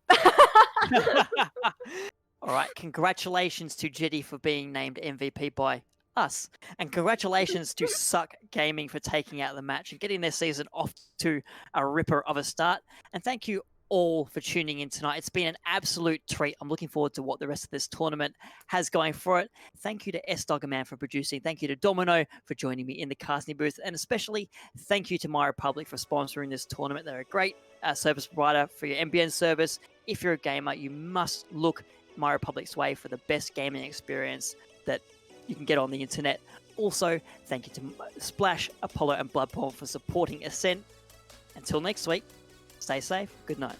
All right, congratulations to Jetty for being named MVP by us, and congratulations to Suck Gaming for taking out the match and getting their season off to a ripper of a start. And thank you all for tuning in tonight. It's been an absolute treat. I'm looking forward to what the rest of this tournament has going for it. Thank you to S-Doggerman for producing. Thank you to Domino for joining me in the casting booth. And especially thank you to My Republic for sponsoring this tournament. They're a great service provider for your MBN service. If you're a gamer, you must look My Republic's way for the best gaming experience that you can get on the internet. Also, thank you to Splash, Apollo, and Bloodborne for supporting Ascent. Until next week, stay safe. Good night.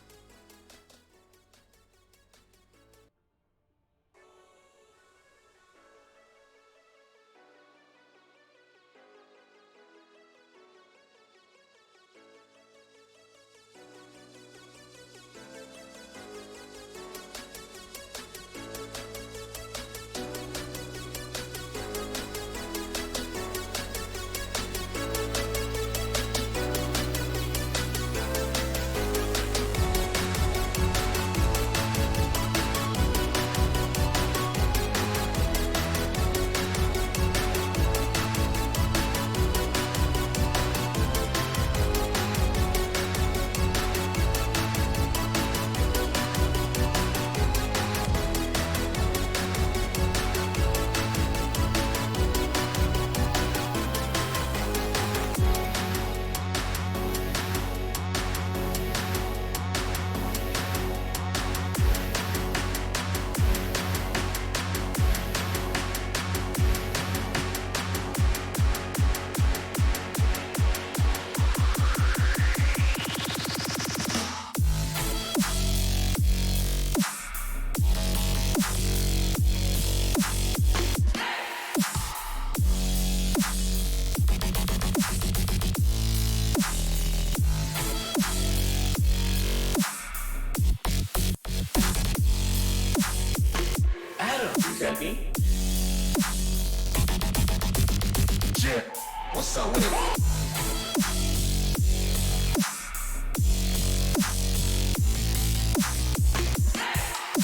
What's up with it?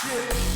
Yeah.